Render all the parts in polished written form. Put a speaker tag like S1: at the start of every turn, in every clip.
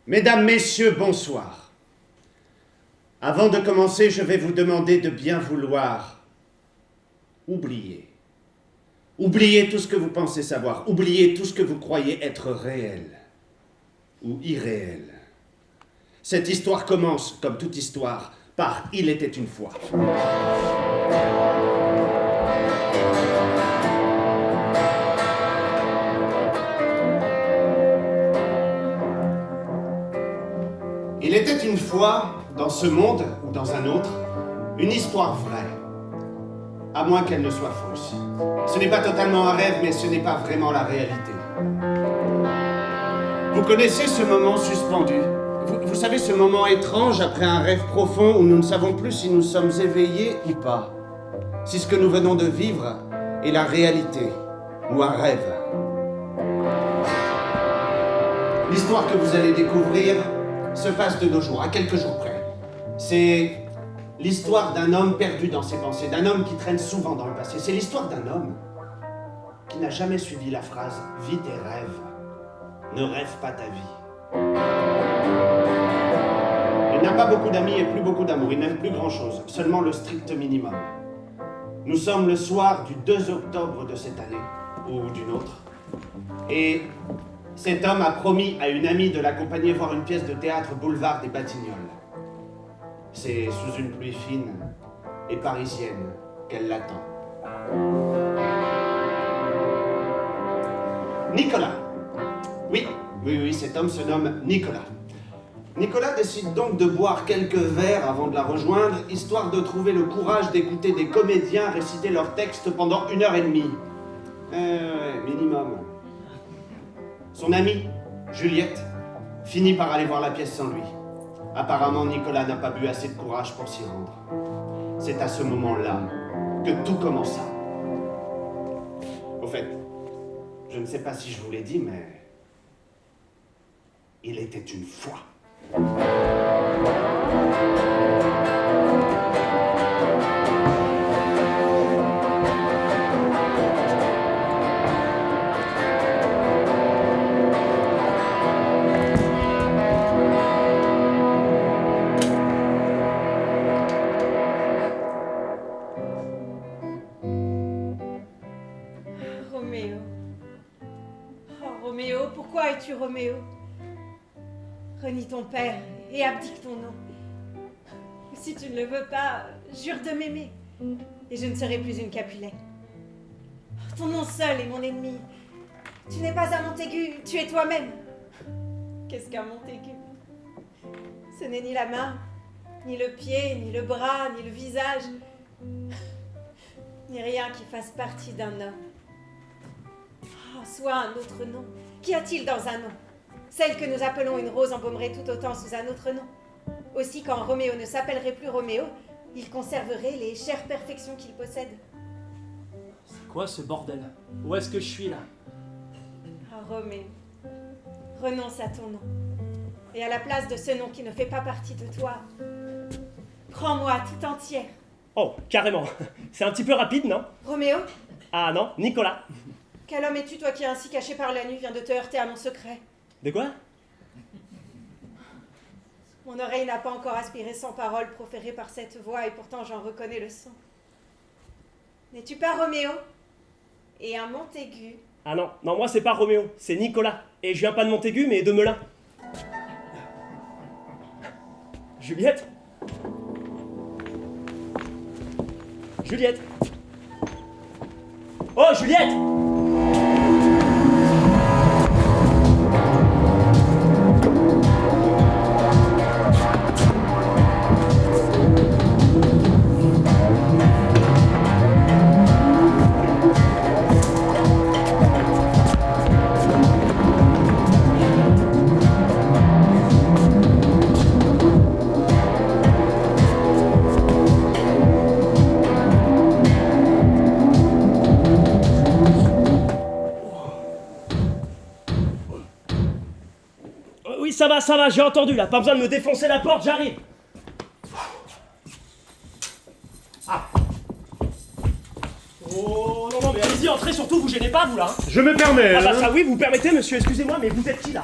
S1: Mesdames, Messieurs, bonsoir. Avant de commencer, je vais vous demander de bien vouloir oublier. Oubliez tout ce que vous pensez savoir. Oubliez tout ce que vous croyez être réel ou irréel. Cette histoire commence, comme toute histoire, par « Il était une fois ». Il était une fois, dans ce monde ou dans un autre, une histoire vraie, à moins qu'elle ne soit fausse. Ce n'est pas totalement un rêve, mais ce n'est pas vraiment la réalité. Vous connaissez ce moment suspendu? Vous savez, ce moment étrange après un rêve profond où nous ne savons plus si nous sommes éveillés ou pas, si ce que nous venons de vivre est la réalité ou un rêve. L'histoire que vous allez découvrir se passe de nos jours, à quelques jours près. C'est l'histoire d'un homme perdu dans ses pensées, d'un homme qui traîne souvent dans le passé. C'est l'histoire d'un homme qui n'a jamais suivi la phrase « Vis tes rêves, ne rêve pas ta vie ». Il n'a pas beaucoup d'amis et plus beaucoup d'amour, il n'aime plus grand-chose, seulement le strict minimum. Nous sommes le soir du 2 octobre de cette année, ou d'une autre, et cet homme a promis à une amie de l'accompagner voir une pièce de théâtre boulevard des Batignolles. C'est sous une pluie fine et parisienne qu'elle l'attend. Nicolas. Oui, cet homme se nomme Nicolas. Nicolas décide donc de boire quelques verres avant de la rejoindre, histoire de trouver le courage d'écouter des comédiens réciter leurs textes pendant 1h30. Minimum. Son amie, Juliette, finit par aller voir la pièce sans lui. Apparemment, Nicolas n'a pas bu assez de courage pour s'y rendre. C'est à ce moment-là que tout commença. Au fait, je ne sais pas si je vous l'ai dit, mais il était une fois.
S2: Roméo. Oh, Roméo, pourquoi es-tu Roméo? Renie ton père et abdique ton nom. Si tu ne le veux pas, jure de m'aimer, et je ne serai plus une Capulet. Ton nom seul est mon ennemi. Tu n'es pas un Montaigu, tu es toi-même. Qu'est-ce qu'un Montaigu? Ce n'est ni la main, ni le pied, ni le bras, ni le visage, ni rien qui fasse partie d'un homme. Oh, soit un autre nom. Qu'y a-t-il dans un nom? Celle que nous appelons une rose embaumerait tout autant sous un autre nom. Aussi, quand Roméo ne s'appellerait plus Roméo, il conserverait les chères perfections qu'il possède.
S3: C'est quoi ce bordel? Où est-ce que je suis là?
S2: Oh, Roméo, renonce à ton nom. Et à la place de ce nom qui ne fait pas partie de toi, prends-moi tout entière.
S3: Oh, carrément. C'est un petit peu rapide, non?
S2: Roméo,
S3: Ah non, Nicolas.
S2: quel homme es-tu, toi qui, ainsi caché par la nuit, viens de te heurter à mon secret?
S3: De quoi?
S2: Mon oreille n'a pas encore aspiré sans parole proférée par cette voix, et pourtant j'en reconnais le son. N'es-tu pas Roméo? Et un Montaigu?
S3: Ah non, moi c'est pas Roméo, c'est Nicolas. Et je viens pas de Montaigu, mais de Melun. Juliette? Juliette? Oh, Juliette! Oui, ça va, j'ai entendu là, pas besoin de me défoncer la porte, j'arrive. Ah. Oh non, mais allez-y, entrez surtout, vous gênez pas vous là.
S1: Je me permets,
S3: Ah bah ça oui, vous permettez monsieur, excusez-moi, mais vous êtes qui là?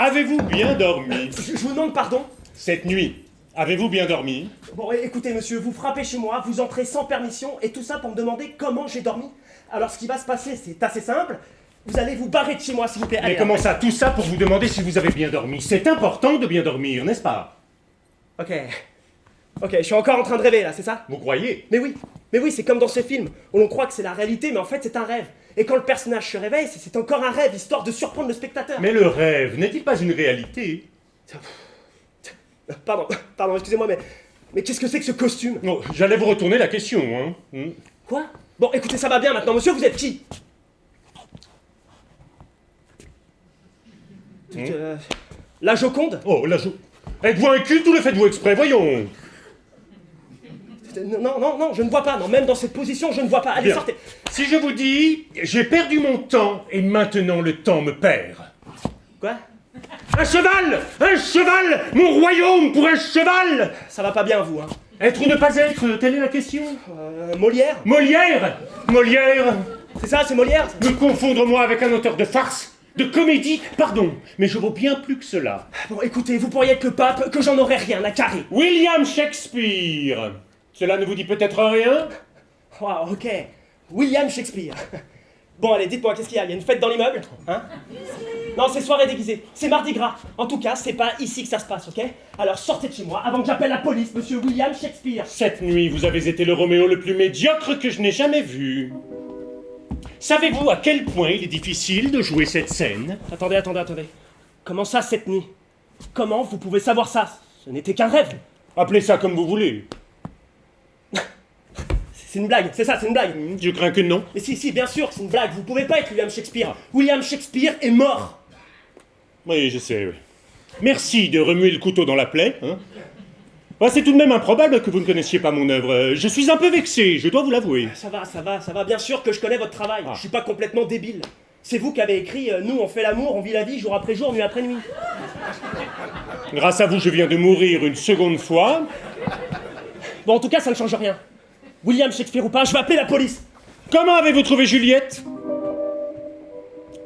S4: Avez-vous bien dormi
S3: Je vous demande pardon.
S4: cette nuit? Avez-vous bien dormi?
S3: Bon, écoutez, monsieur, vous frappez chez moi, vous entrez sans permission, et tout ça pour me demander comment j'ai dormi. Alors, ce qui va se passer, c'est assez simple. Vous allez vous barrer de chez moi, s'il vous plaît.
S4: Mais
S3: Allez,
S4: comment
S3: après.
S4: ça? Tout ça pour vous demander si vous avez bien dormi. C'est important de bien dormir, n'est-ce pas?
S3: Ok, je suis encore en train de rêver, là, c'est ça?
S4: Vous croyez?
S3: Mais oui, c'est comme dans ces films, où l'on croit que c'est la réalité, mais en fait, c'est un rêve. Et quand le personnage se réveille, c'est encore un rêve, histoire de surprendre le spectateur.
S4: Mais le rêve n'est-il pas une réalité?
S3: Pardon, excusez-moi, mais qu'est-ce que c'est que ce costume?
S4: Oh, j'allais vous retourner la question, hein.
S3: Quoi? Bon, écoutez, ça va bien maintenant, monsieur, vous êtes qui? La Joconde?
S4: Oh, là, êtes-vous un culte ou le faites-vous exprès? Voyons.
S3: Non, je ne vois pas, non, même dans cette position, je ne vois pas. Allez,
S4: Bien.
S3: sortez.
S4: Si je vous dis, j'ai perdu mon temps et maintenant le temps me perd.
S3: Quoi?
S4: Un cheval! Un cheval! Mon royaume pour un cheval!
S3: Ça va pas bien, vous, hein?
S4: Être ou ne pas être, telle est la question.
S3: Molière?
S4: Molière! Molière!
S3: C'est ça, c'est Molière?
S4: Me confondre moi avec un auteur de farce, de comédie, pardon, mais je vaux bien plus que cela.
S3: Bon, écoutez, vous pourriez être le pape, que j'en aurais rien à carrer.
S4: William Shakespeare! Cela ne vous dit peut-être rien?
S3: Wow, ok. William Shakespeare. Bon, allez, dites-moi, qu'est-ce qu'il y a? Il y a une fête dans l'immeuble? Hein? Non, c'est soirée déguisée. C'est Mardi Gras. En tout cas, c'est pas ici que ça se passe, ok? Alors sortez de chez moi avant que j'appelle la police, monsieur William Shakespeare.
S4: Cette nuit, vous avez été le Roméo le plus médiocre que je n'ai jamais vu. Savez-vous à quel point il est difficile de jouer cette scène?
S3: Attendez. Comment ça, cette nuit? Comment vous pouvez savoir ça? Ce n'était qu'un rêve.
S4: Appelez ça comme vous voulez.
S3: C'est une blague, c'est ça, c'est une blague.
S4: Je crains que non.
S3: Mais si, bien sûr, c'est une blague. Vous pouvez pas être William Shakespeare. William Shakespeare est mort.
S4: Oui, je sais, oui. Merci de remuer le couteau dans la plaie, hein. Ouais, c'est tout de même improbable que vous ne connaissiez pas mon œuvre. Je suis un peu vexé, je dois vous l'avouer.
S3: Ça va, bien sûr que je connais votre travail.
S4: Ah.
S3: Je suis pas complètement débile. C'est vous qui avez écrit « Nous, on fait l'amour, on vit la vie, jour après jour, nuit après nuit ».
S4: Grâce à vous, je viens de mourir une seconde fois.
S3: Bon, en tout cas, ça ne change rien. William Shakespeare ou pas, je vais appeler la police.
S4: Comment avez-vous trouvé Juliette?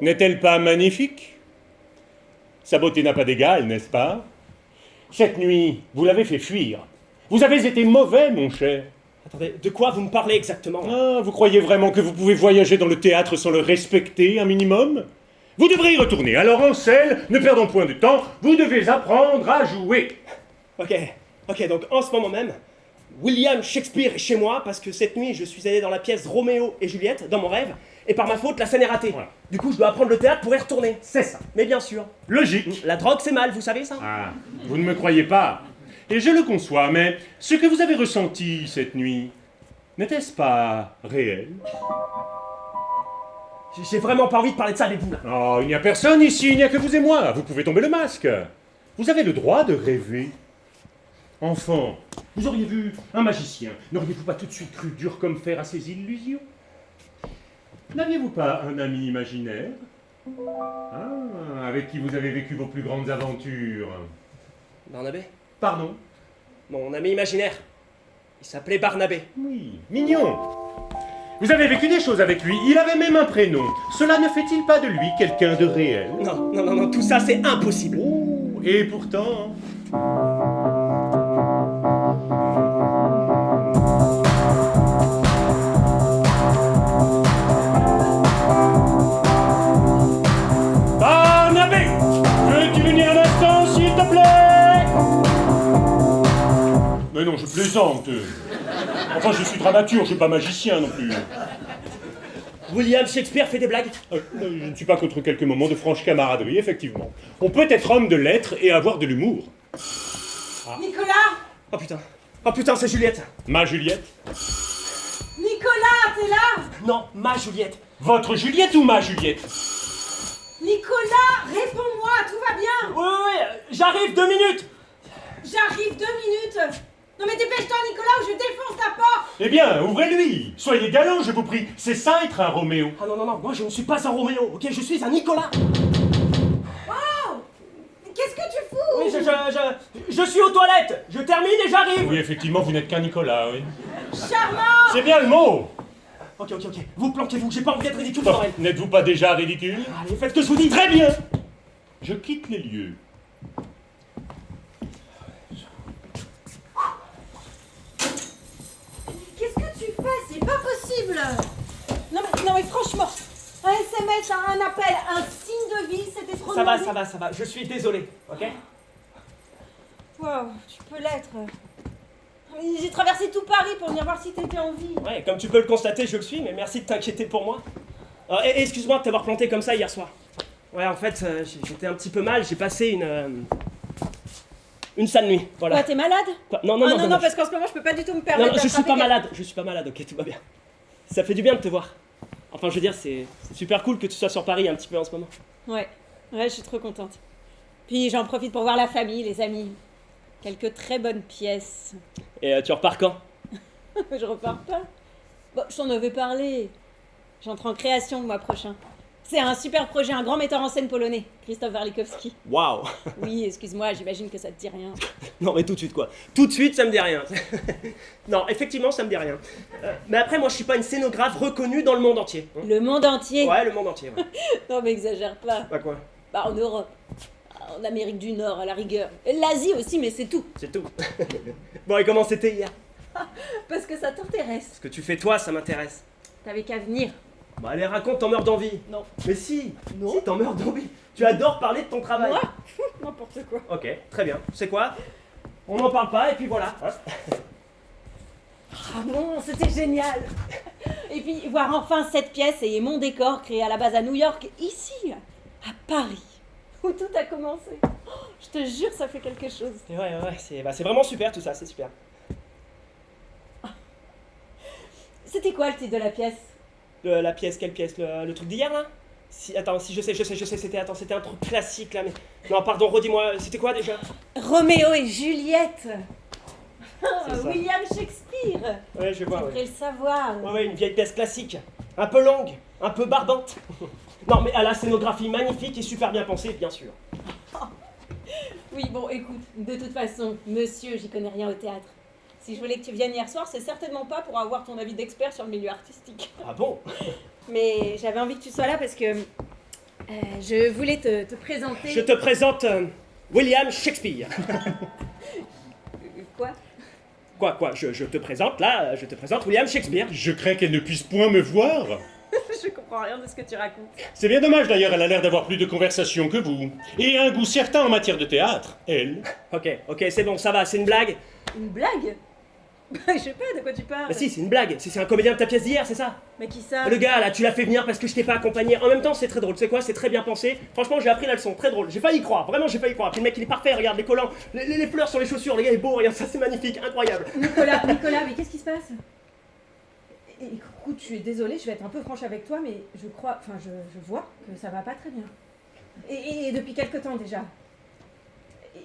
S4: N'est-elle pas magnifique? Sa beauté n'a pas d'égal, n'est-ce pas? Cette nuit, vous l'avez fait fuir. Vous avez été mauvais, mon cher.
S3: Attendez, de quoi vous me parlez exactement?
S4: Ah, vous croyez vraiment que vous pouvez voyager dans le théâtre sans le respecter un minimum? Vous devrez y retourner. Alors, Ansel, ne perdons point de temps, vous devez apprendre à jouer.
S3: Ok, donc en ce moment même, William Shakespeare est chez moi parce que cette nuit, je suis allé dans la pièce Roméo et Juliette, dans mon rêve, et par ma faute, la scène est ratée.
S4: Voilà.
S3: Du coup, je dois apprendre le théâtre pour y retourner.
S4: C'est ça.
S3: Mais bien sûr.
S4: Logique.
S3: La drogue, c'est mal, vous savez ça?
S4: Ah, vous ne me croyez pas. Et je le conçois, mais ce que vous avez ressenti cette nuit, n'était-ce pas réel?
S3: J'ai vraiment pas envie de parler de ça avec vous, là.
S4: Oh, il n'y a personne ici, il n'y a que vous et moi. Vous pouvez tomber le masque. Vous avez le droit de rêver. Enfant, vous auriez vu un magicien. N'auriez-vous pas tout de suite cru dur comme fer à ses illusions? N'aviez-vous pas un ami imaginaire? Ah, avec qui vous avez vécu vos plus grandes aventures?
S3: Barnabé?
S4: Pardon?
S3: Mon ami imaginaire. Il s'appelait Barnabé.
S4: Oui, mignon. Vous avez vécu des choses avec lui, il avait même un prénom. Cela ne fait-il pas de lui quelqu'un de réel?
S3: Non, tout ça c'est impossible.
S4: Oh, et pourtant... Barnabé, veux-tu venir un instant, s'il te plaît? Mais non, je plaisante. Enfin, je suis dramaturge, je suis pas magicien non plus.
S3: William Shakespeare fait des blagues?
S4: Je ne suis pas contre quelques moments de franche camaraderie, effectivement. On peut être homme de lettres et avoir de l'humour.
S2: Nicolas!
S3: Oh putain, c'est Juliette.
S4: Ma Juliette?
S2: Nicolas, t'es là?
S3: Non, ma Juliette.
S4: Votre Juliette ou ma Juliette?
S2: Nicolas, réponds-moi, tout va bien?
S3: Oui, j'arrive, 2 minutes.
S2: J'arrive 2 minutes. Non mais dépêche-toi Nicolas ou je défonce ta porte.
S4: Eh bien, ouvrez-lui. Soyez galant, je vous prie. C'est ça être un Roméo.
S3: Ah non, moi je ne suis pas un Roméo, ok? Je suis un Nicolas.
S2: Oh, qu'est-ce que tu fous?
S3: Oui, je suis aux toilettes. Je termine et j'arrive.
S4: Oui, effectivement, vous n'êtes qu'un Nicolas, oui.
S2: Charmant.
S4: C'est bien le mot.
S3: Ok. Vous planquez-vous, j'ai pas envie d'être ridicule,
S4: Bon,
S3: Morel.
S4: n'êtes-vous pas déjà ridicule?
S3: Allez, faites ce que je vous dis.
S4: Très bien. je quitte les lieux.
S2: Qu'est-ce que tu fais? C'est pas possible! Non mais franchement, un SMS, un appel, un signe de vie, c'était trop
S3: Ça va,
S2: demandé.
S3: ça va. Je suis désolé, ok?
S2: Wow, tu peux l'être. J'ai traversé tout Paris pour venir voir si t'étais en vie.
S3: Ouais, comme tu peux le constater, je le suis, mais merci de t'inquiéter pour moi. Excuse-moi de t'avoir planté comme ça hier soir. Ouais, en fait, j'étais un petit peu mal, j'ai passé une sale nuit, voilà.
S2: Ouais, t'es malade?
S3: Quoi
S2: Non, parce qu'en ce moment, je peux pas du tout me
S3: Non,
S2: permettre
S3: je suis pas
S2: d'attraper
S3: malade, ok, tout va bien. Ça fait du bien de te voir. Enfin, je veux dire, c'est super cool que tu sois sur Paris un petit peu en ce moment.
S2: Ouais, je suis trop contente. Puis j'en profite pour voir la famille, les amis. Quelques très bonnes pièces.
S3: Et tu repars quand?
S2: Je repars pas. Bon, je t'en avais parlé. J'entre en création le mois prochain. C'est un super projet, un grand metteur en scène polonais, Krzysztof Warlikowski.
S3: Waouh.
S2: Oui, excuse-moi, j'imagine que ça te dit rien.
S3: Non, mais tout de suite, quoi. Tout de suite, ça me dit rien. Non, effectivement, ça me dit rien. Mais après, moi, je suis pas une scénographe reconnue dans le monde entier. Hein.
S2: Le monde entier?
S3: Ouais, le monde entier, ouais.
S2: Non, mais exagère pas.
S3: Bah quoi?
S2: Bah, en Europe. En Amérique du Nord, à la rigueur. Et l'Asie aussi, mais c'est tout.
S3: C'est tout. Bon, et comment c'était hier?
S2: Parce que ça t'intéresse.
S3: Ce que tu fais, toi, ça m'intéresse.
S2: T'avais qu'à venir.
S3: Bah, allez, raconte, t'en meurs d'envie.
S2: Non.
S3: Mais si.
S2: Non.
S3: Si, t'en meurs d'envie. Tu adores parler de ton travail.
S2: Moi? N'importe quoi.
S3: Ok, très bien. Tu sais quoi? On n'en parle pas, et puis voilà. Hein.
S2: Ah bon, c'était génial. Et puis, voir enfin cette pièce et mon décor créé à la base à New York, ici, à Paris, où tout a commencé. Oh, je te jure, ça fait quelque chose.
S3: Et ouais, c'est vraiment super tout ça, c'est super.
S2: C'était quoi le titre de la pièce?
S3: La pièce, quelle pièce? Le truc d'hier là? Attends, si je sais, c'était un truc classique là, mais. Non, pardon, redis-moi, c'était quoi déjà?
S2: Roméo et Juliette.
S3: C'est ça.
S2: William Shakespeare.
S3: Ouais, je vois,
S2: Tu
S3: ouais.
S2: devrais le savoir.
S3: Ouais, une vieille pièce classique. Un peu longue, un peu barbante. Non, mais à la scénographie magnifique et super bien pensée, bien sûr.
S2: Oui, bon, écoute, de toute façon, monsieur, j'y connais rien au théâtre. Si je voulais que tu viennes hier soir, c'est certainement pas pour avoir ton avis d'expert sur le milieu artistique.
S3: Ah bon?
S2: Mais j'avais envie que tu sois là parce que je voulais te présenter...
S3: Je te présente William Shakespeare.
S2: Quoi?
S3: Quoi, je te présente là, je te présente William Shakespeare.
S4: Je crains qu'elle ne puisse point me voir.
S2: Je comprends rien de ce que tu racontes.
S4: C'est bien dommage d'ailleurs, elle a l'air d'avoir plus de conversation que vous. Et un goût certain en matière de théâtre, elle.
S3: Ok, c'est bon, ça va, c'est une blague.
S2: Une blague? Je sais pas de quoi tu parles.
S3: Bah si, c'est une blague, c'est un comédien de ta pièce d'hier, c'est ça?
S2: Mais qui ça?
S3: Le gars là, tu l'as fait venir parce que je t'ai pas accompagné. En même temps, c'est très drôle, tu sais quoi, c'est très bien pensé. Franchement, j'ai appris la leçon, très drôle. J'ai failli y croire, vraiment j'ai failli y croire. Puis le mec il est parfait, regarde les collants, les fleurs sur les chaussures, le gars est beau, regarde ça, c'est magnifique, incroyable.
S2: Nicolas, mais qu'est-ce qui se passe? Écoute, je suis désolée, je vais être un peu franche avec toi, mais je vois que ça va pas très bien. Et depuis quelque temps déjà.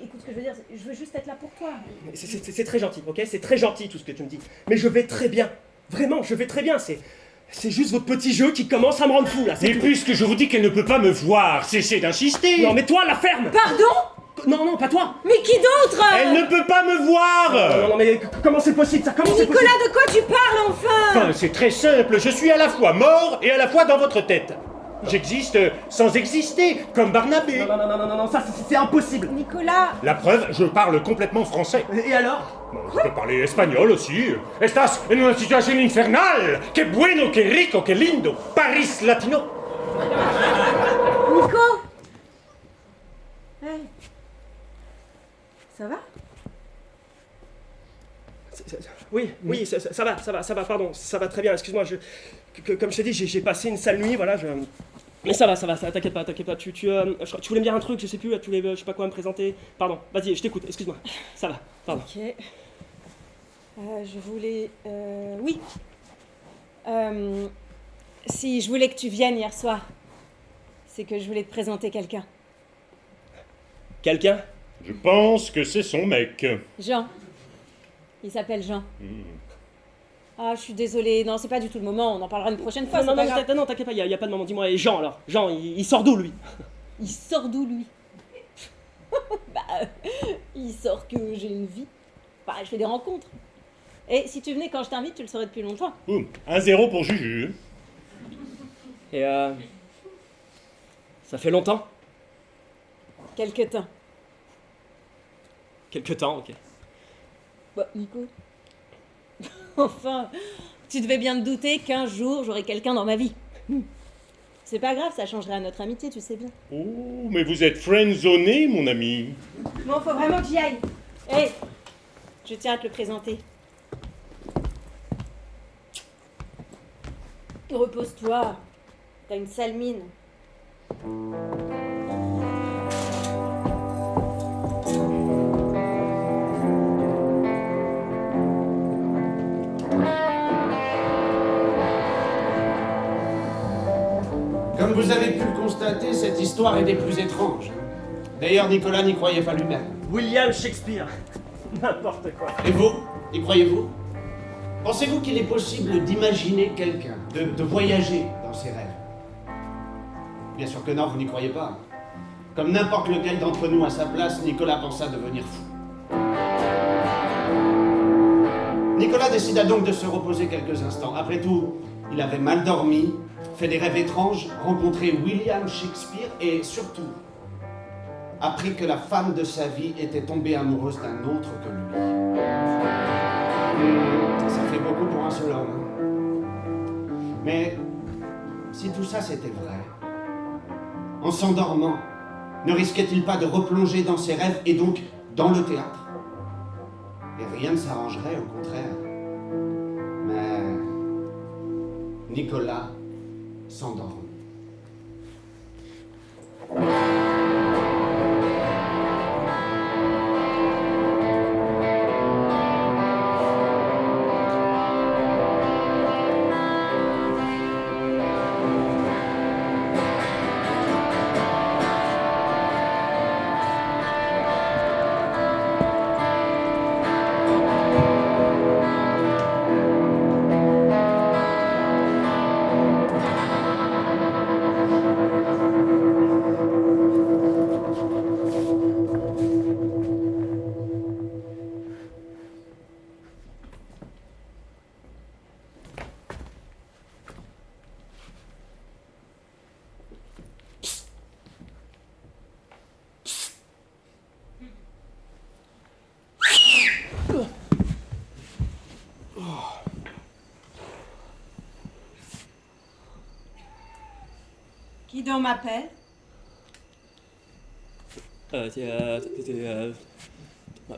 S2: Écoute, ce que je veux dire, je veux juste être là pour toi.
S3: C'est très gentil, ok? C'est très gentil tout ce que tu me dis. Mais je vais très bien. Vraiment, je vais très bien. C'est juste votre petit jeu qui commence à me rendre fou là.
S4: Et puisque je vous dis qu'elle ne peut pas me voir, cessez d'insister.
S3: Non mais toi, la ferme!
S2: Pardon?
S3: Non, pas toi!
S2: Mais qui d'autre?
S4: Elle ne peut pas me voir.
S3: Non, mais comment c'est possible ça? Comment c'est possible?
S2: Nicolas, de quoi tu parles enfin?
S4: Enfin, c'est très simple, je suis à la fois mort et à la fois dans votre tête. J'existe sans exister, comme Barnabé.
S3: Non, ça c'est impossible!
S2: Nicolas!
S4: La preuve, je parle complètement français.
S3: Et alors?
S4: Bon, je peux parler espagnol aussi. Estás en una situación infernal. Que bueno, que rico, que lindo. Paris latino.
S2: Nico! Hey. Ça va?
S3: Oui, ça va, pardon, ça va très bien, excuse-moi, comme je t'ai dit, j'ai passé une sale nuit, voilà, mais ça va, t'inquiète pas, tu voulais me dire un truc, je sais plus, tu voulais, je sais pas quoi me présenter, pardon, vas-y, je t'écoute, excuse-moi, ça va, pardon.
S2: Ok. Je voulais... Oui. Si je voulais que tu viennes hier soir, c'est que je voulais te présenter quelqu'un.
S3: Quelqu'un?
S4: Je pense que c'est son mec.
S2: Jean. Il s'appelle Jean. Ah, je suis désolée, non, c'est pas du tout le moment, on en parlera une prochaine fois.
S3: Non,
S2: c'est pas grave.
S3: non, t'inquiète pas, y a pas de moment, dis-moi, et Jean alors, Jean, il sort d'où lui?
S2: Il sort d'où, lui? Il sort que j'ai une vie. Je fais des rencontres. Et si tu venais quand je t'invite, tu le saurais depuis longtemps.
S4: 1-0 pour Juju.
S3: Et ça fait longtemps?
S2: Quelque temps.
S3: Quelque temps, ok.
S2: Bah, Nico. Enfin, tu devais bien te douter qu'un jour j'aurai quelqu'un dans ma vie. C'est pas grave, ça changerait à notre amitié, tu sais bien.
S4: Oh, mais vous êtes friendzoné, mon ami.
S2: Bon, faut vraiment que j'y aille. Hé, je tiens à te le présenter. Repose-toi. T'as une sale mine.
S1: Comme vous avez pu le constater, cette histoire est des plus étranges. D'ailleurs, Nicolas n'y croyait pas lui-même.
S3: William Shakespeare. N'importe quoi.
S1: Et vous, y croyez-vous? Pensez-vous qu'il est possible d'imaginer quelqu'un, de voyager dans ses rêves? Bien sûr que non, vous n'y croyez pas. Comme n'importe lequel d'entre nous à sa place, Nicolas pensa devenir fou. Nicolas décida donc de se reposer quelques instants. Après tout, il avait mal dormi, fait des rêves étranges, rencontré William Shakespeare et surtout appris que la femme de sa vie était tombée amoureuse d'un autre que lui. Ça fait beaucoup pour un seul homme. Mais si tout ça c'était vrai, en s'endormant, ne risquait-il pas de replonger dans ses rêves et donc dans le théâtre? Et rien ne s'arrangerait, au contraire. Mais Nicolas s'endormit.
S2: Qui donc m'appelle?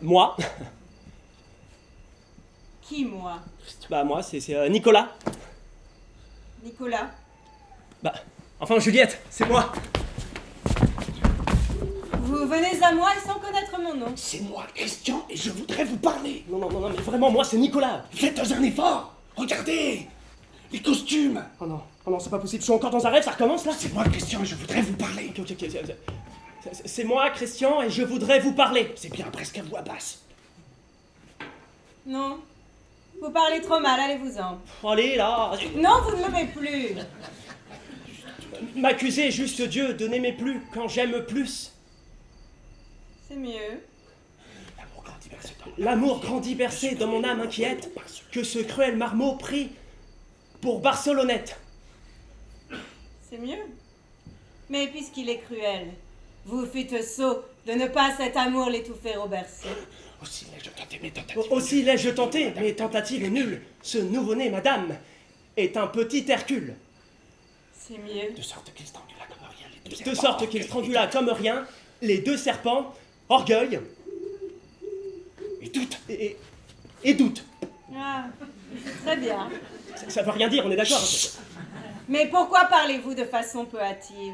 S3: Moi.
S2: Qui, moi?
S3: Bah moi, c'est Nicolas.
S2: Nicolas?
S3: Bah, enfin Juliette, c'est moi.
S2: Vous venez à moi sans connaître mon nom.
S1: C'est moi, Christian, et je voudrais vous parler.
S3: Non, mais vraiment, moi c'est Nicolas.
S1: Faites un effort. Regardez les costumes.
S3: Oh non, c'est pas possible, je suis encore dans un rêve, ça recommence là?
S1: C'est moi, Christian, et je voudrais vous parler.
S3: Ok, c'est moi, Christian, et je voudrais vous parler.
S1: C'est bien presque à voix basse.
S2: Non. Vous parlez trop mal, allez-vous-en.
S3: Allez, là.
S2: Non, vous ne m'aimez plus.
S3: M'accuser juste Dieu de n'aimer plus quand j'aime plus.
S2: C'est mieux.
S3: L'amour grandit bercé dans mon âme inquiète que ce cruel marmot prie pour Barcelonnette.
S2: C'est mieux. Mais puisqu'il est cruel, vous fûtes sot de ne pas cet amour l'étouffer au berceau.
S1: Aussi l'ai-je tenté mes tentatives.
S3: Aussi l'ai-je tenté, mes tentatives nulles. Ce nouveau-né, madame, est un petit Hercule.
S2: C'est mieux.
S1: De sorte qu'il strangula comme rien les deux
S3: De
S1: serpents.
S3: sorte qu'il strangula comme rien les deux serpents, orgueil
S1: Et doute.
S3: et doute.
S2: Ah, très bien.
S3: Ça veut rien dire, on est d'accord.
S2: Mais pourquoi parlez-vous de façon peu hâtive?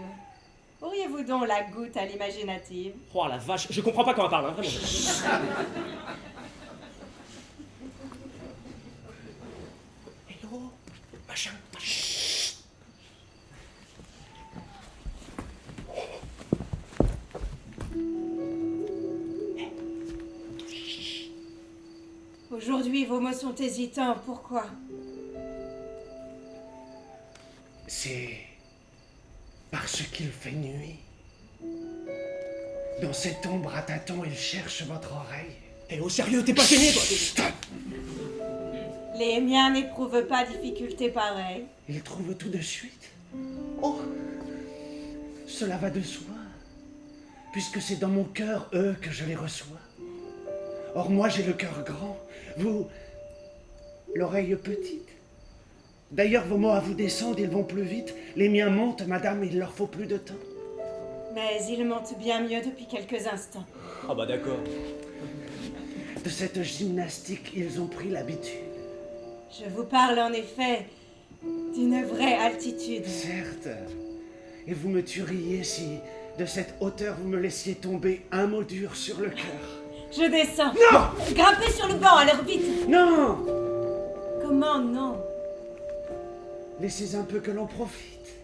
S2: Auriez-vous donc la goutte à l'imaginative?
S3: Oh la vache, je comprends pas quand on parle, hein, vraiment.
S1: Hello, machin.
S2: Aujourd'hui, vos mots sont hésitants. Pourquoi?
S1: C'est parce qu'il fait nuit. Dans cette ombre à tâtons, il cherche votre oreille.
S3: Eh au sérieux, t'es pas gêné, toi?
S1: Stop.
S2: Les miens n'éprouvent pas difficulté pareille.
S1: Il trouve tout de suite. Oh, cela va de soi.
S5: puisque c'est dans mon cœur, eux, que je les reçois. Or, moi, j'ai le cœur grand, vous, l'oreille petite. D'ailleurs, vos mots à vous descendent, ils vont plus vite. Les miens montent, madame, il leur faut plus de temps.
S2: Mais ils montent bien mieux depuis quelques instants.
S3: Ah bah d'accord.
S5: De cette gymnastique, ils ont pris l'habitude.
S2: Je vous parle en effet d'une vraie altitude.
S5: Certes. Et vous me tueriez si, de cette hauteur, vous me laissiez tomber un mot dur sur le cœur.
S2: Je descends.
S5: Non!
S2: Grimpez sur le banc, alors vite.
S5: Non!
S2: Comment non?
S5: Laissez un peu que l'on profite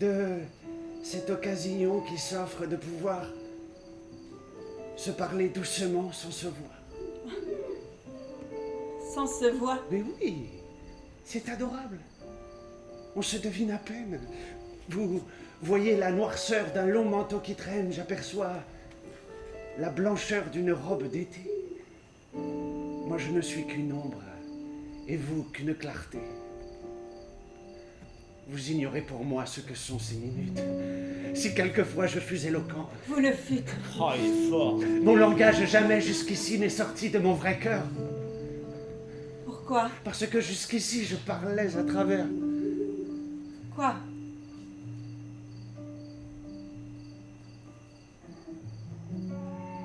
S5: de cette occasion qui s'offre de pouvoir se parler doucement sans se voir.
S2: Sans se voir.
S5: Mais oui, c'est adorable. On se devine à peine. Vous voyez la noirceur d'un long manteau qui traîne, j'aperçois la blancheur d'une robe d'été. Moi, je ne suis qu'une ombre, et vous qu'une clarté. Vous ignorez pour moi ce que sont ces minutes. Si quelquefois je fus éloquent,
S2: Vous le fûtes.
S3: Oh, il est fort.
S5: mon langage jamais jusqu'ici n'est sorti de mon vrai cœur.
S2: Pourquoi?
S5: Parce que jusqu'ici je parlais à travers.
S2: Quoi?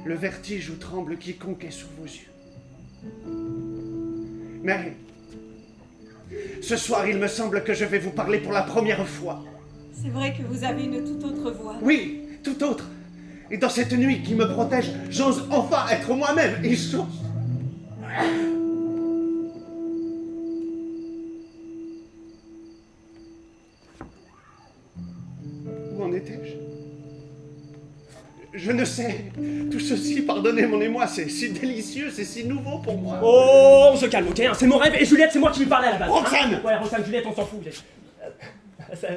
S5: Le vertige où tremble quiconque est sous vos yeux. Mais ce soir, il me semble que je vais vous parler pour la première fois.
S2: C'est vrai que vous avez une toute autre voix.
S5: Oui, tout autre. Et dans cette nuit qui me protège, j'ose enfin être moi-même et j'ose... Où en étais-je? Je ne sais. Tout ceci, pardonnez mon émoi, c'est si délicieux, c'est si nouveau pour moi.
S3: Oh, on se calme, ok, hein, c'est mon rêve, et Juliette, c'est moi qui lui parlais à la base.
S5: Roxane
S3: Ouais, Roxane, Juliette, on s'en fout.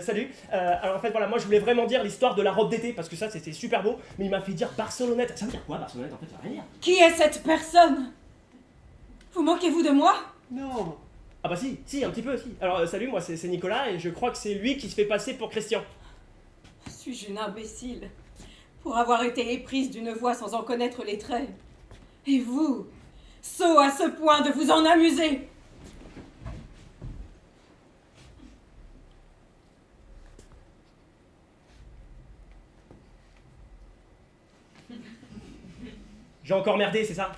S3: Salut. Alors en fait, voilà, moi je voulais vraiment dire l'histoire de la robe d'été, parce que ça c'était super beau, mais il m'a fait dire Barcelonnette. Ça veut dire quoi, Barcelonnette? En fait, ça veut rien dire.
S2: Qui est cette personne? Vous moquez-vous de moi?
S5: Non.
S3: Ah bah si, un petit peu, si. Alors salut, moi c'est Nicolas, et je crois que c'est lui qui se fait passer pour Christian.
S2: Suis-je une imbécile pour avoir été éprise d'une voix sans en connaître les traits? Et vous, sot à ce point de vous en amuser?
S3: J'ai encore merdé, c'est ça?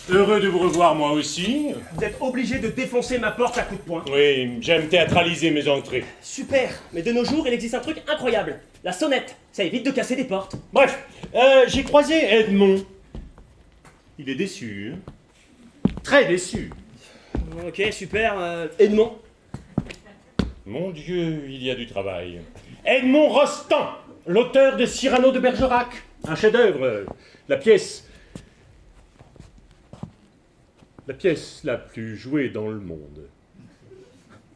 S4: Heureux de vous revoir moi aussi.
S3: Vous êtes obligé de défoncer ma porte à coups de poing.
S4: Oui, j'aime théâtraliser mes entrées.
S3: Super, mais de nos jours, il existe un truc incroyable. La sonnette, ça évite de casser des portes.
S4: Bref, j'ai croisé Edmond. Il est déçu. Très déçu.
S3: Ok, super, Edmond.
S4: Mon Dieu, il y a du travail. Edmond Rostand, l'auteur de Cyrano de Bergerac. Un chef-d'œuvre. La pièce la plus jouée dans le monde.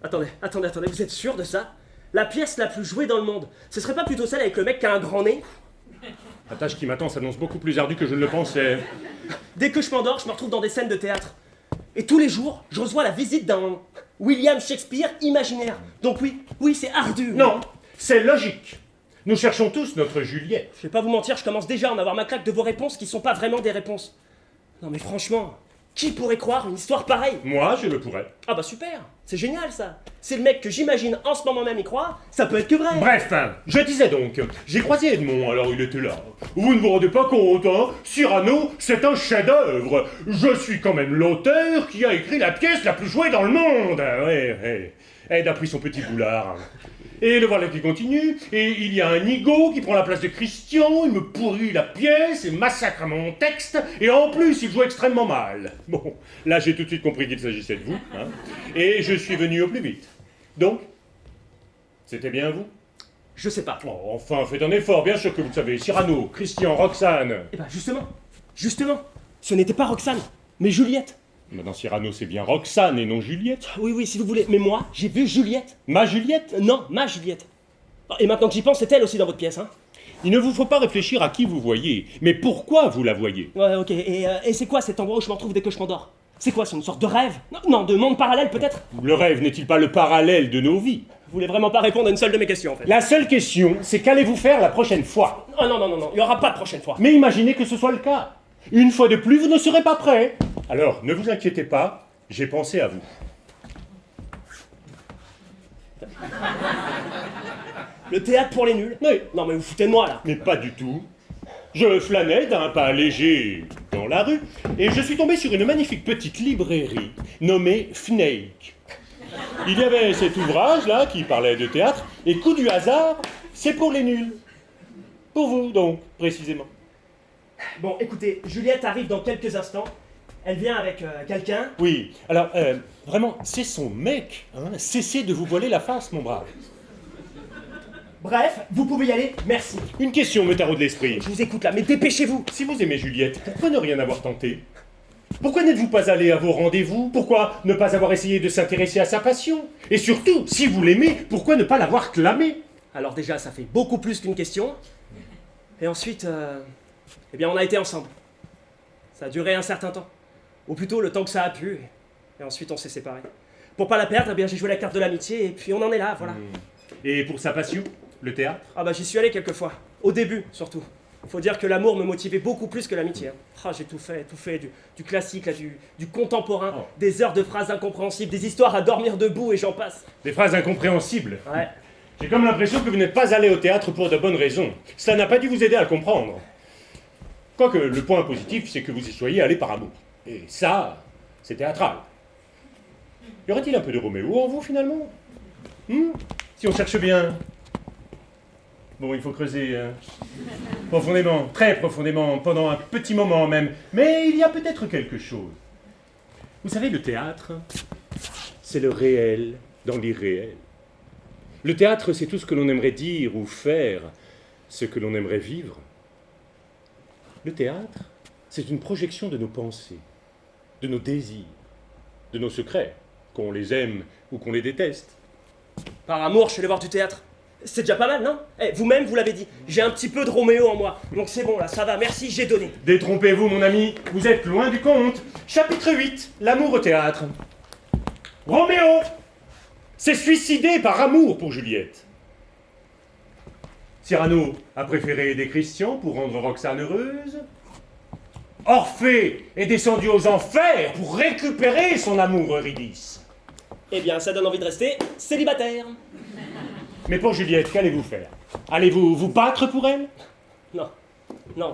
S3: Attendez, vous êtes sûr de ça? La pièce la plus jouée dans le monde, ce serait pas plutôt celle avec le mec qui a un grand nez?
S4: La tâche qui m'attend s'annonce beaucoup plus ardue que je ne le pensais.
S3: Dès que je m'endors, je me retrouve dans des scènes de théâtre. Et tous les jours, je reçois la visite d'un William Shakespeare imaginaire. Donc oui, c'est ardu.
S4: Non, c'est logique. Nous cherchons tous notre Juliette.
S3: Je vais pas vous mentir, je commence déjà à en avoir ma claque de vos réponses qui sont pas vraiment des réponses. Non mais franchement, qui pourrait croire une histoire pareille?
S4: Moi, je le pourrais.
S3: Ah bah super, c'est génial ça. C'est le mec que j'imagine en ce moment même y croire, ça peut être que vrai.
S4: Bref, je disais donc, j'ai croisé Edmond, alors il était là. Vous ne vous rendez pas compte, hein? Cyrano, c'est un chef-d'œuvre. Je suis quand même l'auteur qui a écrit la pièce la plus jouée dans le monde. Ouais. Ed a pris son petit boulard. Et le voilà qui continue, et il y a un nigaud qui prend la place de Christian, il me pourrit la pièce et massacre mon texte, et en plus il joue extrêmement mal. Bon, là j'ai tout de suite compris qu'il s'agissait de vous, hein. Et je suis venu au plus vite. Donc, c'était bien vous?
S3: Je sais pas.
S4: Oh, enfin, faites un effort, bien sûr que vous le savez. Cyrano, Christian, Roxane.
S3: Eh ben justement, ce n'était pas Roxane, mais Juliette.
S4: Maintenant, Cyrano, c'est bien Roxane et non Juliette.
S3: Oui, oui, si vous voulez, mais moi, j'ai vu Juliette.
S4: Ma Juliette?
S3: Non, ma Juliette. Et maintenant que j'y pense, c'est elle aussi dans votre pièce, hein.
S4: Il ne vous faut pas réfléchir à qui vous voyez, mais pourquoi vous la voyez.
S3: Ouais, ok, et c'est quoi cet endroit où je me retrouve dès que je m'endors? C'est quoi, c'est une sorte de rêve? Non, de monde parallèle peut-être?
S4: Le rêve n'est-il pas le parallèle de nos vies?
S3: Vous voulez vraiment pas répondre à une seule de mes questions, en fait.
S4: La seule question, c'est qu'allez-vous faire la prochaine fois?
S3: Oh non, il y aura pas de prochaine fois.
S4: Mais imaginez que ce soit le cas. Une fois de plus, vous ne serez pas prêt. Alors, ne vous inquiétez pas, j'ai pensé à vous.
S3: Le théâtre pour les nuls?
S4: Oui,
S3: Non mais vous foutez de moi, là.
S4: mais pas du tout. Je flânais d'un pas léger dans la rue, et je suis tombé sur une magnifique petite librairie nommée Fnac. Il y avait cet ouvrage-là qui parlait de théâtre, et coup du hasard, c'est pour les nuls. Pour vous, donc, précisément.
S3: Bon, écoutez, Juliette arrive dans quelques instants. Elle vient avec quelqu'un.
S4: Oui, alors, vraiment, c'est son mec. Hein. Cessez de vous voiler la face, mon brave.
S3: Bref, vous pouvez y aller, merci.
S4: Une question me taraude l'esprit.
S3: Je vous écoute là, mais dépêchez-vous.
S4: Si vous aimez Juliette, pourquoi ne rien avoir tenté? Pourquoi n'êtes-vous pas allé à vos rendez-vous? Pourquoi ne pas avoir essayé de s'intéresser à sa passion? Et surtout, si vous l'aimez, pourquoi ne pas l'avoir clamé?
S3: Alors déjà, ça fait beaucoup plus qu'une question. Et ensuite, eh bien, on a été ensemble. Ça a duré un certain temps. Ou plutôt, le temps que ça a pu. Et ensuite, on s'est séparés. Pour pas la perdre, eh bien, j'ai joué la carte de l'amitié, et puis on en est là, voilà.
S4: Et pour sa passion, le théâtre?
S3: Ah bah, j'y suis allé quelques fois. Au début, surtout. Faut dire que l'amour me motivait beaucoup plus que l'amitié. Hein. Ah, j'ai tout fait. Du classique, là, du contemporain,
S4: Oh.
S3: des heures de phrases incompréhensibles, des histoires à dormir debout, et j'en passe.
S4: Des phrases incompréhensibles.
S3: Ouais.
S4: J'ai comme l'impression que vous n'êtes pas allé au théâtre pour de bonnes raisons. Cela n'a pas dû vous aider à le comprendre. Quoique le point positif, c'est que vous y soyez allé par amour. Et ça, c'est théâtral. Y aurait-il un peu de Roméo en vous, finalement? Si on cherche bien. Bon, il faut creuser profondément, très profondément, pendant un petit moment même. Mais il y a peut-être quelque chose. Vous savez, le théâtre, c'est le réel dans l'irréel. Le théâtre, c'est tout ce que l'on aimerait dire ou faire, ce que l'on aimerait vivre. Le théâtre, c'est une projection de nos pensées, de nos désirs, de nos secrets, qu'on les aime ou qu'on les déteste.
S3: Par amour, je suis allé voir du théâtre. C'est déjà pas mal, non? Eh, vous-même, vous l'avez dit. J'ai un petit peu de Roméo en moi. Donc c'est bon, là, ça va, merci, j'ai donné.
S4: Détrompez-vous, mon ami, vous êtes loin du compte. Chapitre 8, l'amour au théâtre. Roméo s'est suicidé par amour pour Juliette. Cyrano a préféré aider Christian pour rendre Roxane heureuse. Orphée est descendu aux enfers pour récupérer son amour Eurydice.
S3: Eh bien, ça donne envie de rester célibataire.
S4: Mais pour Juliette, qu'allez-vous faire? Allez-vous vous battre pour elle?
S3: Non,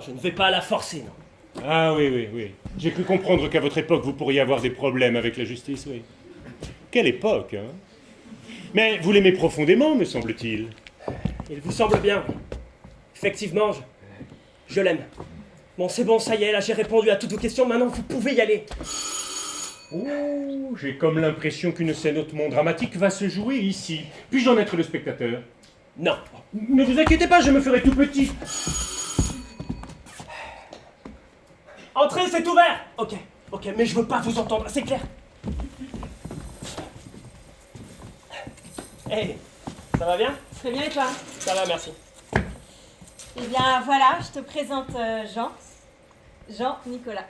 S3: je ne vais pas la forcer, non.
S4: Ah oui. J'ai cru comprendre qu'à votre époque, vous pourriez avoir des problèmes avec la justice, oui. Quelle époque, hein? Mais vous l'aimez profondément, me semble-t-il.
S3: Il vous semble bien, oui. Effectivement, je l'aime. Bon, c'est bon, ça y est, là, j'ai répondu à toutes vos questions, maintenant vous pouvez y aller.
S4: Oh, j'ai comme l'impression qu'une scène hautement dramatique va se jouer ici. Puis-je en être le spectateur?
S3: Non.
S4: Ne vous inquiétez pas, je me ferai tout petit.
S3: Entrez, c'est ouvert. Ok, mais je veux pas vous entendre, c'est clair. Hey, ça va bien?
S2: Très bien, et toi?
S3: Ça va, merci.
S2: Eh bien, voilà, je te présente Jean-Nicolas.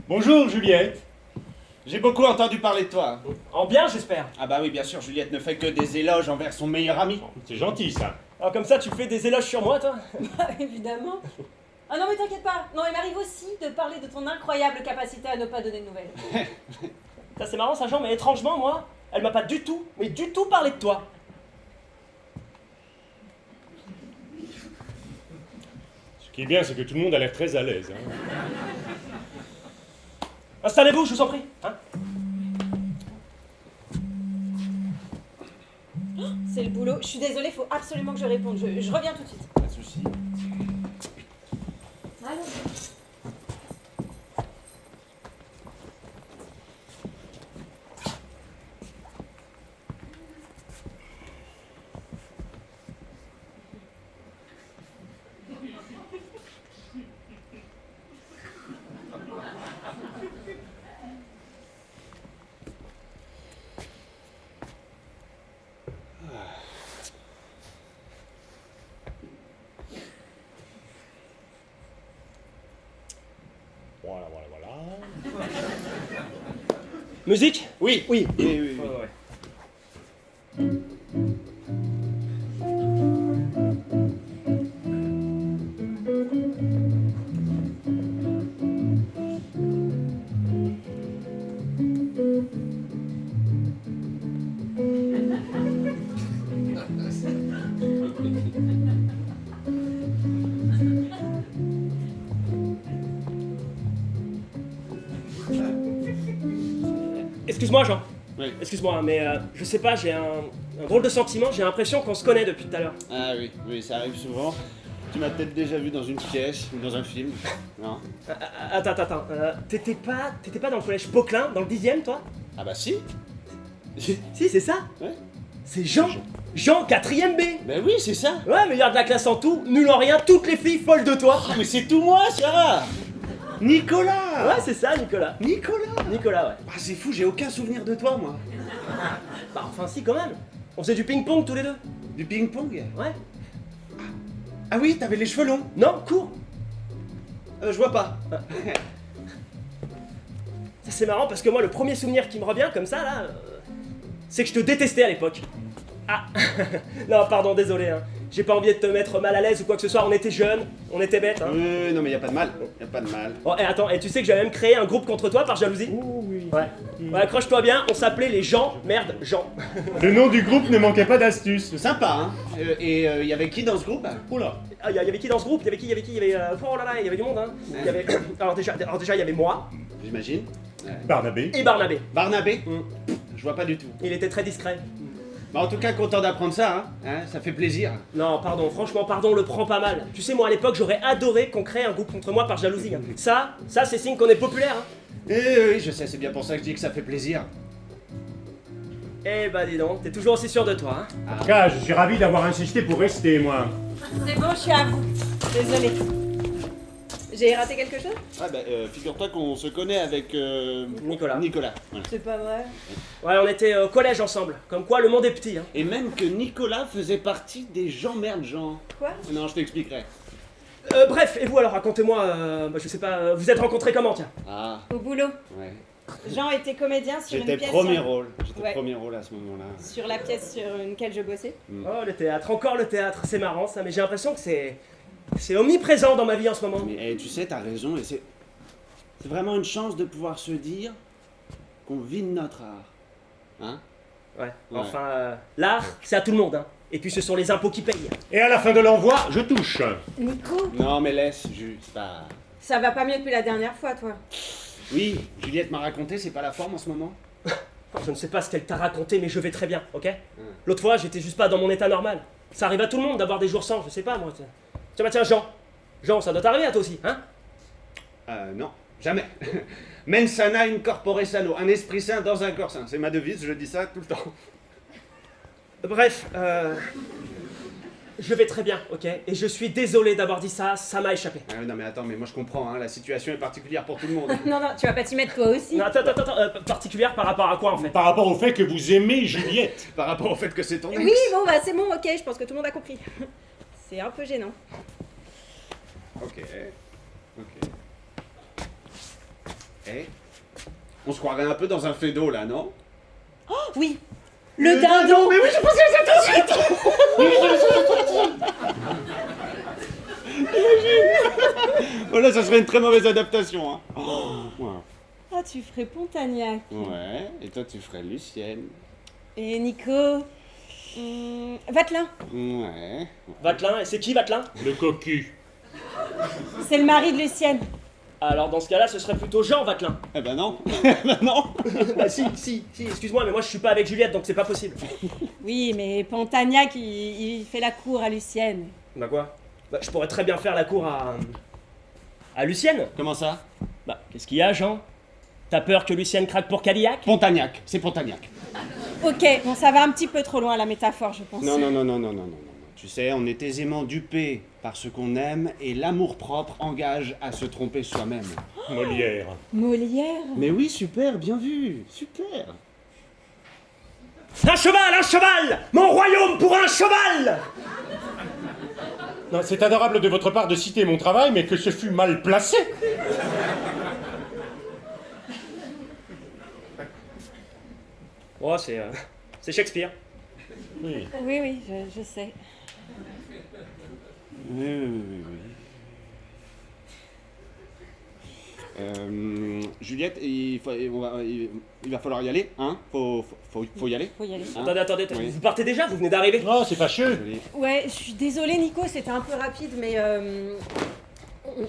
S1: Bonjour, Juliette. J'ai beaucoup entendu parler de toi.
S3: En bien, j'espère.
S1: Ah bah oui, bien sûr, Juliette ne fait que des éloges envers son meilleur ami.
S4: C'est gentil, ça.
S3: Alors comme ça, tu fais des éloges sur moi, toi?
S2: Évidemment. Ah non, mais t'inquiète pas. Non, il m'arrive aussi de parler de ton incroyable capacité à ne pas donner de nouvelles.
S3: Ça, c'est marrant, ça, Jean, mais étrangement, moi, elle m'a pas du tout parlé de toi.
S4: Ce qui est bien, c'est que tout le monde a l'air très à l'aise. Hein.
S3: Installez-vous, je vous en prie. Hein?
S2: C'est le boulot. Je suis désolée, faut absolument que je réponde. Je reviens tout de suite.
S1: Pas de souci.
S2: Allô.
S4: Voilà, voilà, voilà.
S3: Musique?
S1: Oui,
S3: Oui.
S1: oui, oui, oui.
S3: Ouais. Excuse-moi, Jean.
S1: Oui.
S3: Excuse-moi, mais je sais pas, j'ai un drôle de sentiment, j'ai l'impression qu'on se connaît depuis tout à l'heure.
S1: Ah oui, oui, ça arrive souvent. Tu m'as peut-être déjà vu dans une pièce ou dans un film. Non?
S3: Attends, t'étais pas dans le collège Poquelin, dans le 10e, toi?
S1: Ah bah si.
S3: Si, c'est ça?
S1: Ouais.
S3: C'est Jean. Jean, 4ème B.
S1: Ben oui, c'est ça.
S3: Ouais, meilleur de la classe en tout, nul en rien, toutes les filles folles de toi.
S1: Ah, mais c'est tout moi, ça.
S5: Nicolas!
S3: Ouais, c'est ça, Nicolas. Nicolas, ouais.
S5: Ah, c'est fou, j'ai aucun souvenir de toi, moi.
S3: Bah, enfin, si, quand même. On faisait du ping-pong tous les deux.
S5: Du ping-pong?
S3: Ouais.
S5: Ah oui, t'avais les cheveux longs.
S3: Non, cours.
S5: Je vois pas.
S3: Ça, c'est marrant parce que moi, le premier souvenir qui me revient comme ça, là, c'est que je te détestais à l'époque. Ah non, pardon, désolé, hein. J'ai pas envie de te mettre mal à l'aise ou quoi que ce soit, on était jeunes, on était bêtes, hein.
S1: Non mais y a pas de mal, y a pas de mal.
S3: Oh, et attends, et tu sais que j'avais même créé un groupe contre toi par jalousie?
S5: Oui.
S3: Ouais. Ouais, accroche-toi bien, on s'appelait les Jean, merde, Jean.
S4: Le nom du groupe ne manquait pas d'astuces.
S1: Sympa, hein. Et y avait qui dans ce groupe?
S4: Oula.
S3: Ah, y avait qui dans ce groupe? Y avait qui? Oh là là, il y avait du monde, hein. Y avait... alors déjà, il y avait moi
S1: J'imagine.
S4: Barnabé.
S3: et Barnabé.
S1: Barnabé?
S3: Mm.
S1: Je vois pas du tout.
S3: Il était très discret.
S1: Bah en tout cas, content d'apprendre ça, hein. Ça fait plaisir.
S3: Non, pardon, franchement, pardon, le prends pas mal. Tu sais, moi à l'époque, j'aurais adoré qu'on crée un groupe contre moi par jalousie, hein. Ça, c'est signe qu'on est populaire, hein.
S1: Oui, je sais, c'est bien pour ça que je dis que ça fait plaisir.
S3: Eh bah dis donc, t'es toujours aussi sûr de toi, hein.
S4: En tout cas, je suis ravi d'avoir insisté pour rester, moi.
S2: C'est bon, je suis à vous. Désolée. J'ai raté quelque chose?
S1: Ah bah figure-toi qu'on se connaît avec
S3: Nicolas.
S1: Nicolas. Voilà.
S2: C'est pas vrai.
S3: Ouais, on était au collège ensemble. Comme quoi, le monde est petit, hein.
S1: Et même que Nicolas faisait partie des gens merde Jean.
S2: Quoi?
S1: Non, je t'expliquerai.
S3: Bref, et vous alors, racontez-moi, bah, je sais pas, vous êtes rencontrés comment, tiens?
S1: Ah,
S2: Au boulot.
S1: ouais.
S2: Jean était comédien sur une
S1: J'étais
S2: pièce.
S1: premier rôle. J'étais
S2: Ouais.
S1: premier rôle à ce moment-là.
S2: Sur la pièce sur laquelle je bossais.
S3: Oh, le théâtre, encore le théâtre, c'est marrant ça, mais j'ai l'impression que c'est omniprésent dans ma vie en ce moment.
S1: Mais tu sais, t'as raison, et c'est vraiment une chance de pouvoir se dire qu'on vit de notre art. Hein?
S3: Ouais,
S1: Ouais.
S3: enfin, l'art, c'est à tout le monde, hein. Et puis ce sont les impôts qui payent.
S4: Et à la fin de l'envoi, je touche.
S2: Nico,
S1: Non, mais laisse, juste pas.
S2: ça va pas mieux depuis la dernière fois, toi.
S1: Oui, Juliette m'a raconté, c'est pas la forme en ce moment?
S3: Je ne sais pas ce qu'elle t'a raconté, mais je vais très bien, ok? L'autre fois, j'étais juste pas dans mon état normal. Ça arrive à tout le monde d'avoir des jours sans, je sais pas moi. Tiens, Jean. Jean, ça doit t'arriver à toi aussi, hein?
S1: Non, jamais. Mens sana in corpore sano, un esprit sain dans un corps sain. C'est ma devise, je dis ça tout le temps.
S3: Bref, je vais très bien, ok? Et je suis désolé d'avoir dit ça, ça m'a échappé.
S1: Ah, non mais attends, mais moi je comprends, hein, la situation est particulière pour tout le monde.
S2: Non, tu vas pas t'y mettre toi aussi.
S3: Non, attends, particulière par rapport à quoi en fait?
S4: Par rapport au fait que vous aimez Juliette.
S1: Par rapport au fait que c'est ton ex.
S2: Oui, bon, bah c'est bon, ok, je pense que tout le monde a compris. C'est un peu gênant.
S1: Ok. Eh, on se croirait un peu dans un fait d'eau là, non?
S2: Oh, oui, le dindon.
S1: Mais oui, je pensais à ça tout de suite. Imagine. Voilà, ça serait une très mauvaise adaptation, hein. Ouais.
S2: Ah, tu ferais Pontagnac.
S1: Ouais, et toi tu ferais Lucienne.
S2: Et Nico, Vatelin.
S1: Ouais.
S3: Vatelin, et c'est qui Vatelin?
S4: Le cocu.
S2: C'est le mari de Lucienne.
S3: Alors dans ce cas-là, ce serait plutôt Jean Vatelin.
S1: Eh ben non. Ben non.
S3: Bah si, excuse-moi, mais moi je suis pas avec Juliette, donc c'est pas possible.
S2: Oui, mais Pontagnac, il fait la cour à Lucienne.
S3: Bah quoi? Bah je pourrais très bien faire la cour à Lucienne.
S1: Comment ça?
S3: Bah, qu'est-ce qu'il y a, Jean? T'as peur que Lucienne craque pour Cadillac?
S1: Pontagnac, c'est Pontagnac.
S2: Ok, bon, ça va un petit peu trop loin la métaphore, je pense.
S1: Non. Tu sais, on est aisément dupé par ce qu'on aime et l'amour-propre engage à se tromper soi-même.
S4: Molière.
S2: Molière.
S1: Mais oui, super, bien vu, super.
S3: Un cheval! Mon royaume pour un cheval!
S4: Non, c'est adorable de votre part de citer mon travail, mais que ce fut mal placé.
S3: Oh, c'est Shakespeare.
S4: Oui.
S2: Oui, je sais.
S5: Oui. Juliette, il va falloir y aller, hein? Faut y aller.
S2: Faut y aller.
S5: Hein?
S3: Attendez,
S5: Oui.
S3: vous partez déjà? Vous venez d'arriver?
S4: Oh, c'est fâcheux.
S5: Joli.
S2: Ouais, je suis désolée Nico, c'était un peu rapide, mais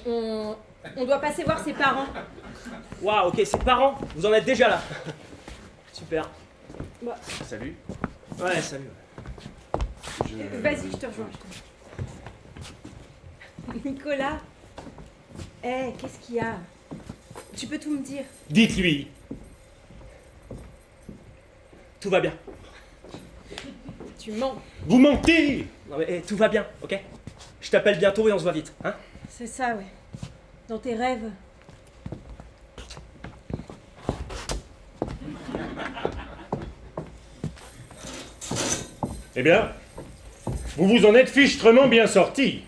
S2: on doit passer voir ses parents.
S3: Waouh, ok, ses parents, vous en êtes déjà là. Super.
S2: Bah,
S5: Salut.
S3: Ouais, salut.
S2: vas-y, je te rejoins. Nicolas, qu'est-ce qu'il y a? Tu peux tout me dire.
S4: Dites-lui.
S3: Tout va bien.
S2: Tu mens.
S4: Vous mentez.
S3: Non mais tout va bien, ok? Je t'appelle bientôt et on se voit vite, hein?
S2: C'est ça, ouais. Dans tes rêves.
S4: Eh bien, vous vous en êtes fichtrement bien sorti.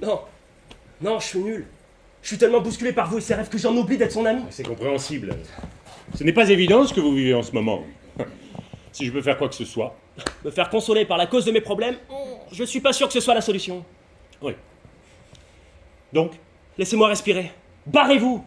S3: Non, je suis nul. Je suis tellement bousculé par vous et ces rêves que j'en oublie d'être son ami.
S4: C'est compréhensible. Ce n'est pas évident ce que vous vivez en ce moment. Si je peux faire quoi que ce soit.
S3: Me faire consoler par la cause de mes problèmes, je suis pas sûr que ce soit la solution.
S4: Oui. Donc,
S3: Laissez-moi respirer. Barrez-vous!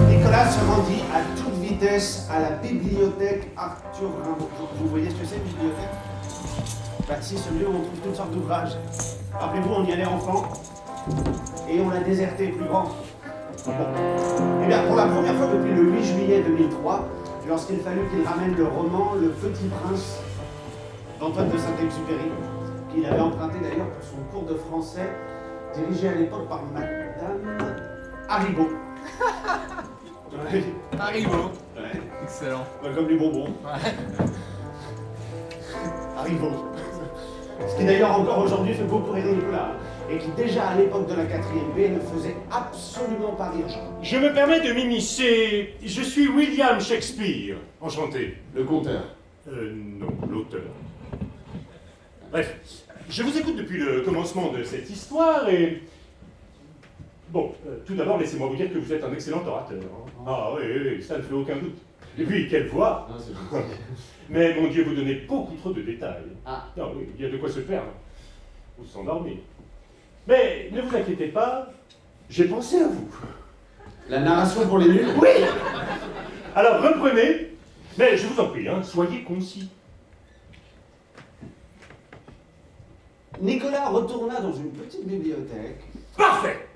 S1: Nicolas se rendit à toute vitesse à la bibliothèque Arthur Rimbaud. Vous voyez ce que c'est, une bibliothèque? Bah si, ce lieu où on trouve toutes sortes d'ouvrages. Rappelez-vous, on y allait enfant, et on l'a déserté plus grand. Bon. Eh bien, pour la première fois depuis le 8 juillet 2003, lorsqu'il fallut qu'il ramène le roman Le Petit Prince d'Antoine de Saint-Exupéry, qu'il avait emprunté d'ailleurs pour son cours de français, dirigé à l'époque par Madame Haribo. Ouais.
S6: Haribo.
S1: Ouais.
S6: Excellent.
S1: Comme du bonbon.
S6: Ouais.
S1: Haribo. Ce qui d'ailleurs encore aujourd'hui fait beaucoup rire Nicolas, et qui déjà à l'époque de la 4e B ne faisait absolument pas rire Jean.
S4: je me permets de m'immiscer. Je suis William Shakespeare. Enchanté.
S1: Le conteur.
S4: Non, l'auteur. Bref, je vous écoute depuis le commencement de cette histoire et... Bon, tout d'abord, laissez-moi vous dire que vous êtes un excellent orateur. Ah oui, ça ne fait aucun doute. Et puis, quelle voix!
S1: Ah, c'est gentil.
S4: Mais mon Dieu, vous donnez beaucoup trop de détails.
S1: Ah.
S4: Non, oui, il y a de quoi se perdre. Ou s'endormir. Mais ne vous inquiétez pas, j'ai pensé à vous.
S1: La narration pour les nuls?
S4: Oui! Alors reprenez, mais je vous en prie, hein, soyez concis.
S1: Nicolas retourna dans une petite bibliothèque.
S4: Parfait!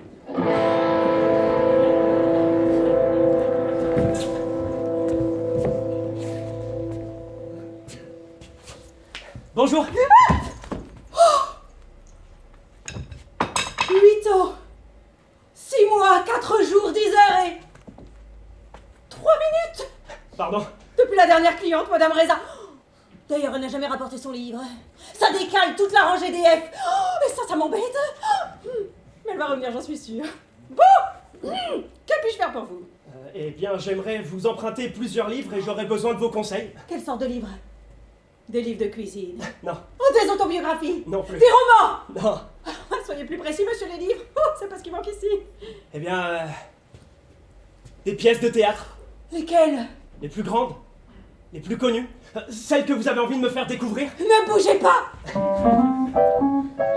S3: Bonjour!
S2: 8 ans 6 mois, 4 jours, 10 heures et... 3 minutes
S3: Pardon?
S2: depuis la dernière cliente, Madame Reza. D'ailleurs, elle n'a jamais rapporté son livre. Ça décale toute la rangée des F. Et ça m'embête. Mais elle va revenir, j'en suis sûre. Bon, que puis-je faire pour vous?
S3: Eh bien, j'aimerais vous emprunter plusieurs livres et j'aurais besoin de vos conseils.
S2: Quelle sorte de livres? Des livres de cuisine?
S3: Non,
S2: Oh, des autobiographies?
S3: non plus.
S2: Des romans?
S3: Non.
S2: Soyez plus précis, monsieur les livres. Oh, c'est pas ce qui manque ici.
S3: Eh bien, des pièces de théâtre.
S2: Lesquelles?
S3: Les plus grandes, les plus connues, celles que vous avez envie de me faire découvrir.
S2: Ne bougez pas!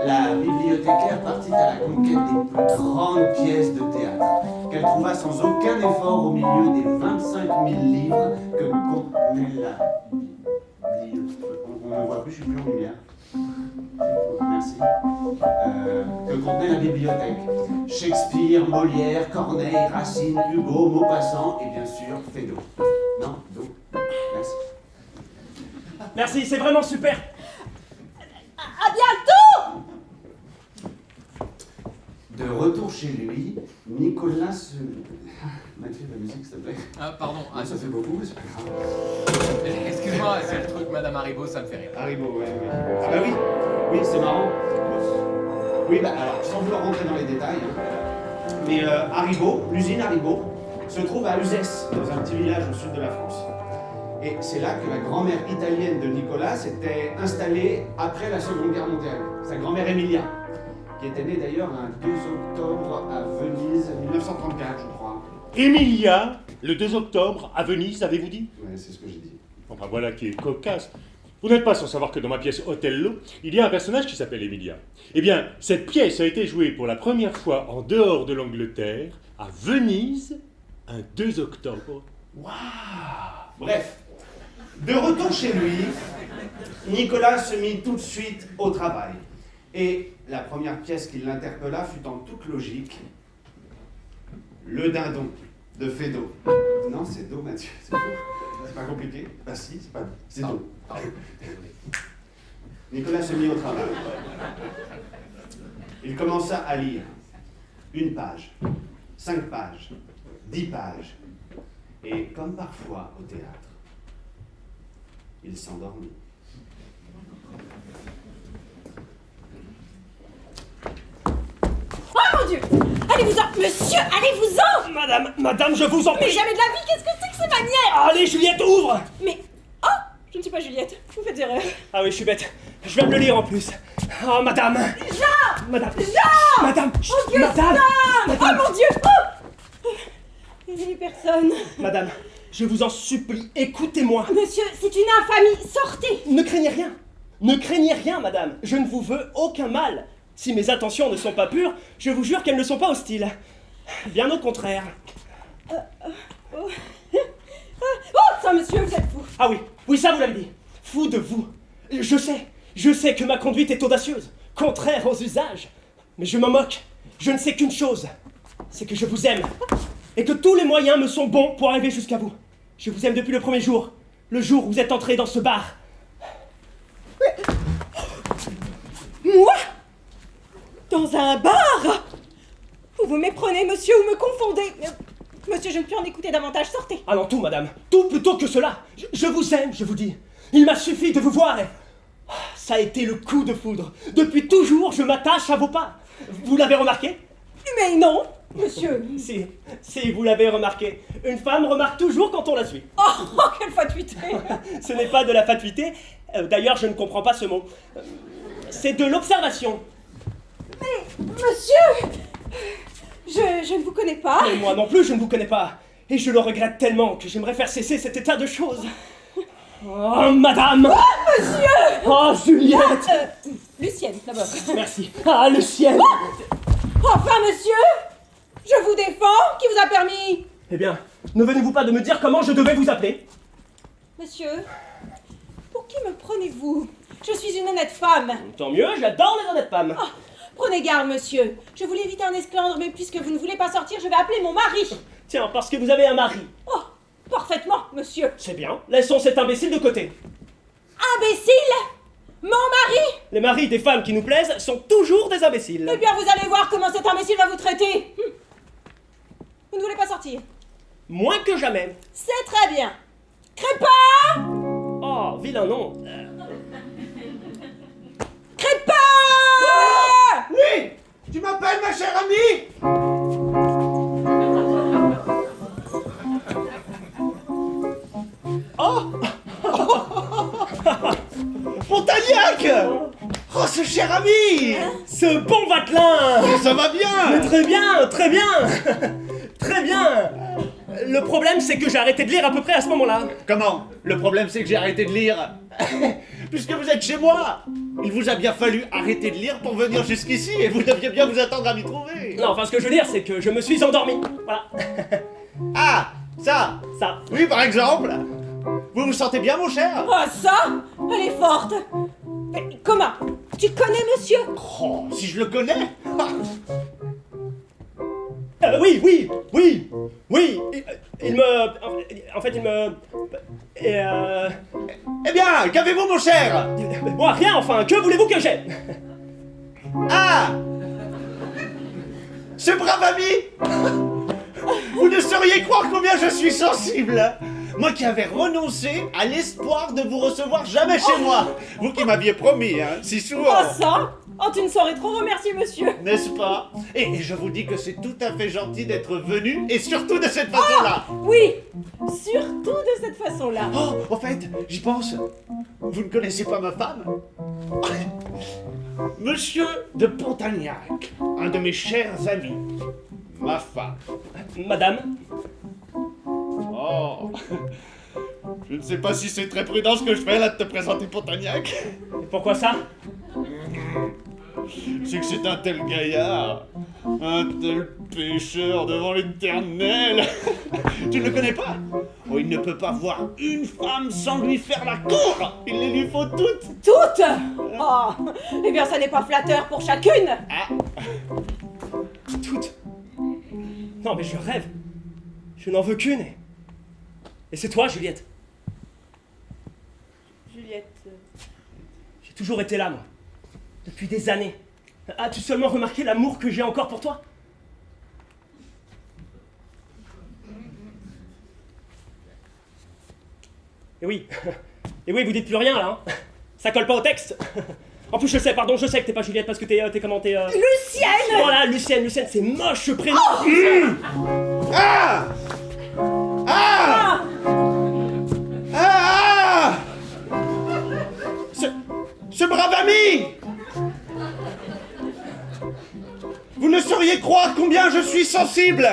S1: La bibliothécaire partit à la conquête des plus grandes pièces de théâtre, qu'elle trouva sans aucun effort au milieu des 25 000 livres que contenait la on ne voit plus, je suis plus en lumière. Merci. Que contenait la bibliothèque. Shakespeare, Molière, Corneille, Racine, Hugo, Maupassant et bien sûr Feydeau. Non, Do. Merci.
S3: Merci, c'est vraiment super.
S2: À bientôt!
S1: De retour chez lui, Nicolas se... Mathieu, la musique, s'il te plaît.
S6: Ah, pardon.
S1: Ah, ça fait beaucoup, mais c'est pas grave.
S6: Excuse-moi, c'est le truc Madame Haribo, ça me fait rire.
S1: Haribo, ouais, oui. Ah bah oui, c'est marrant. Oui, bah alors, sans vouloir rentrer dans les détails, Mais Haribo, l'usine Haribo, se trouve à Uzès, dans un petit village au sud de la France. Et c'est là que la grand-mère italienne de Nicolas s'était installée après la Seconde Guerre mondiale. Sa grand-mère Emilia, qui était née d'ailleurs un 2 octobre à Venise, 1934, je crois.
S4: Emilia, le 2 octobre, à Venise, avez-vous dit?
S1: Ouais, c'est ce que j'ai dit.
S4: Enfin voilà qui est cocasse. Vous n'êtes pas sans savoir que dans ma pièce Othello, il y a un personnage qui s'appelle Emilia. Eh bien, cette pièce a été jouée pour la première fois en dehors de l'Angleterre, à Venise, un 2 octobre.
S1: Waouh! Bref, de retour chez lui, Nicolas se mit tout de suite au travail. Et la première pièce qui l'interpella fut en toute logique Le Dindon de Feydeau. Non, c'est Do, Mathieu, c'est faux. C'est pas compliqué. Bah si, c'est Do. Nicolas se mit au travail. Il commença à lire 1 page, 5 pages, 10 pages. Et comme parfois au théâtre, il s'endormit.
S2: Oh mon Dieu! Allez-vous-en! Monsieur, allez-vous-en!
S3: Madame, je vous en
S2: Mais
S3: prie.
S2: jamais de la vie, qu'est-ce que c'est que ces manières?
S3: Allez, Juliette, ouvre.
S2: Mais... Oh! Je ne suis pas Juliette, vous faites erreur.
S3: Ah oui, je suis bête. Je viens de le lire en plus. Oh, madame.
S2: Jean!
S3: Madame.
S2: Jean!
S3: Madame.
S2: Oh Dieu,
S3: Madame.
S2: Jean!
S3: Madame.
S2: Oh mon Dieu! Oh! Il n'y a personne.
S3: Madame, je vous en supplie, écoutez-moi.
S2: Monsieur, c'est une infamie, sortez!
S3: Ne craignez rien. Ne craignez rien, madame. Je ne vous veux aucun mal. Si mes intentions ne sont pas pures, je vous jure qu'elles ne sont pas hostiles. Bien au contraire.
S2: Oh, ça monsieur, vous êtes fou!
S3: Ah oui, oui, ça vous l'avez dit. Fou de vous. Je sais que ma conduite est audacieuse, contraire aux usages. Mais je m'en moque. Je ne sais qu'une chose, c'est que je vous aime. Et que tous les moyens me sont bons pour arriver jusqu'à vous. Je vous aime depuis le premier jour. Le jour où vous êtes entré dans ce bar.
S2: Moi? Dans un bar? Vous vous méprenez, monsieur, ou me confondez? Monsieur, je ne puis en écouter davantage, sortez!
S3: Ah non, tout, madame. Tout plutôt que cela. Je vous aime, je vous dis. Il m'a suffi de vous voir et... Ça a été le coup de foudre. Depuis toujours, je m'attache à vos pas. Vous l'avez remarqué?
S2: Mais non, monsieur!
S3: Si, vous l'avez remarqué. Une femme remarque toujours quand on la suit.
S2: Oh, quelle fatuité!
S3: Ce n'est pas de la fatuité. D'ailleurs, je ne comprends pas ce mot. C'est de l'observation.
S2: Mais, monsieur! Je ne vous connais pas.
S3: Et moi non plus, je ne vous connais pas. Et je le regrette tellement que j'aimerais faire cesser cet état de choses. Oh, madame!
S2: Oh, monsieur!
S3: Oh, Juliette!
S2: Lucienne, d'abord.
S3: Merci. Ah, le ciel!
S2: Enfin, monsieur! Je vous défends! Qui vous a permis?
S3: Eh bien, ne venez-vous pas de me dire comment je devais vous appeler?
S2: Monsieur, pour qui me prenez-vous? Je suis une honnête femme.
S3: Tant mieux, j'adore les honnêtes femmes.
S2: Oh, prenez garde, monsieur. Je voulais éviter un esclandre, mais puisque vous ne voulez pas sortir, je vais appeler mon mari.
S3: Tiens, parce que vous avez un mari.
S2: Oh, parfaitement, monsieur.
S3: C'est bien, laissons cet imbécile de côté.
S2: Imbécile? Mon mari?
S3: Les maris des femmes qui nous plaisent sont toujours des imbéciles.
S2: Eh bien, vous allez voir comment cet imbécile va vous traiter. Vous ne voulez pas sortir?
S3: Moins que jamais.
S2: C'est très bien. Crépin!
S3: Oh, vilain nom.
S2: Crépin!
S5: Oui! Tu m'appelles, ma chère amie? Montagnac! Oh, ce cher ami!
S3: Ce bon vatelin!
S5: Oh, ça va bien!
S3: Mais très bien, très bien. Très bien. Le problème, c'est que j'ai arrêté de lire à peu près à ce moment-là.
S5: Comment? Le problème, c'est que j'ai arrêté de lire. Puisque vous êtes chez moi, il vous a bien fallu arrêter de lire pour venir jusqu'ici et vous deviez bien vous attendre à m'y trouver.
S3: Non, enfin, ce que je veux dire, c'est que je me suis endormi. Voilà.
S5: Ah, ça!
S3: Ça.
S5: Oui, par exemple. Vous vous sentez bien, mon cher?
S2: Oh, ça? Elle est forte. Mais comment? Tu connais monsieur?
S5: Oh, si je le connais.
S3: Oui. Il me... En fait, il me...
S5: Eh bien, qu'avez-vous, mon cher?
S3: Moi, rien, enfin, que voulez-vous que j'aie?
S5: Ah! Ce brave ami! Vous ne sauriez croire combien je suis sensible! Moi qui avais renoncé à l'espoir de vous recevoir jamais chez moi! Vous qui m'aviez promis, hein, si souvent!
S2: Oh, ça? Oh, tu ne saurais trop remercier monsieur.
S5: N'est-ce pas? Et je vous dis que c'est tout à fait gentil d'être venu, et surtout de cette façon-là.
S2: Oui, surtout de cette façon-là.
S5: Oh, au fait, j'y pense. Vous ne connaissez pas ma femme? Monsieur de Pontagnac, un de mes chers amis. Ma femme.
S3: Madame,
S5: Oh. Je ne sais pas si c'est très prudent ce que je fais là de te présenter Pontagnac.
S3: et pourquoi ça?
S5: C'est que c'est un tel gaillard, un tel pécheur devant l'Éternel. Tu ne le connais pas? Oh, il ne peut pas voir une femme sans lui faire la cour. Il les lui faut toutes.
S2: Toutes. Oh, eh bien ça n'est pas flatteur pour chacune.
S5: Ah,
S3: Toutes. Non mais je rêve. Je n'en veux qu'une. Et c'est toi, Juliette.
S2: Juliette.
S3: J'ai toujours été là, moi. Depuis des années. As-tu seulement remarqué l'amour que j'ai encore pour toi? Et oui. Et oui, vous dites plus rien, là. Hein. Ça colle pas au texte. En plus, je sais que t'es pas Juliette parce que t'es comment,
S2: Lucienne.
S3: Voilà, Lucienne, c'est moche ce prénom.
S5: ah, ah, ah, ah. Ce brave ami. Vous ne sauriez croire combien je suis sensible.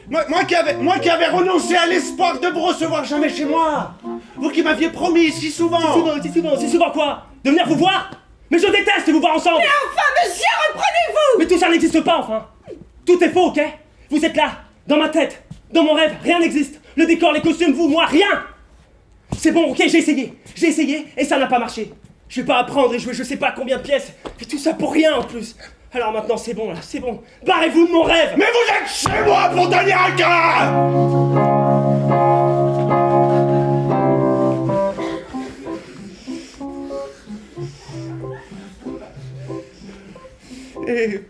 S5: Moi qui avais renoncé à l'espoir de vous recevoir jamais chez moi. Vous qui m'aviez promis si souvent.
S3: Si souvent quoi? De venir vous voir? Mais je déteste vous voir ensemble.
S2: Mais enfin, monsieur, reprenez-vous.
S3: Mais tout ça n'existe pas, enfin. Tout est faux, ok? Vous êtes là, dans ma tête, dans mon rêve, rien n'existe. Le décor, les costumes, vous, moi, rien. C'est bon, ok, j'ai essayé et ça n'a pas marché. Je vais pas apprendre et jouer je sais pas combien de pièces. Et tout ça pour rien en plus. Alors maintenant c'est bon là, c'est bon. Barrez-vous de mon rêve.
S5: Mais vous êtes chez moi, Pontagnac. Et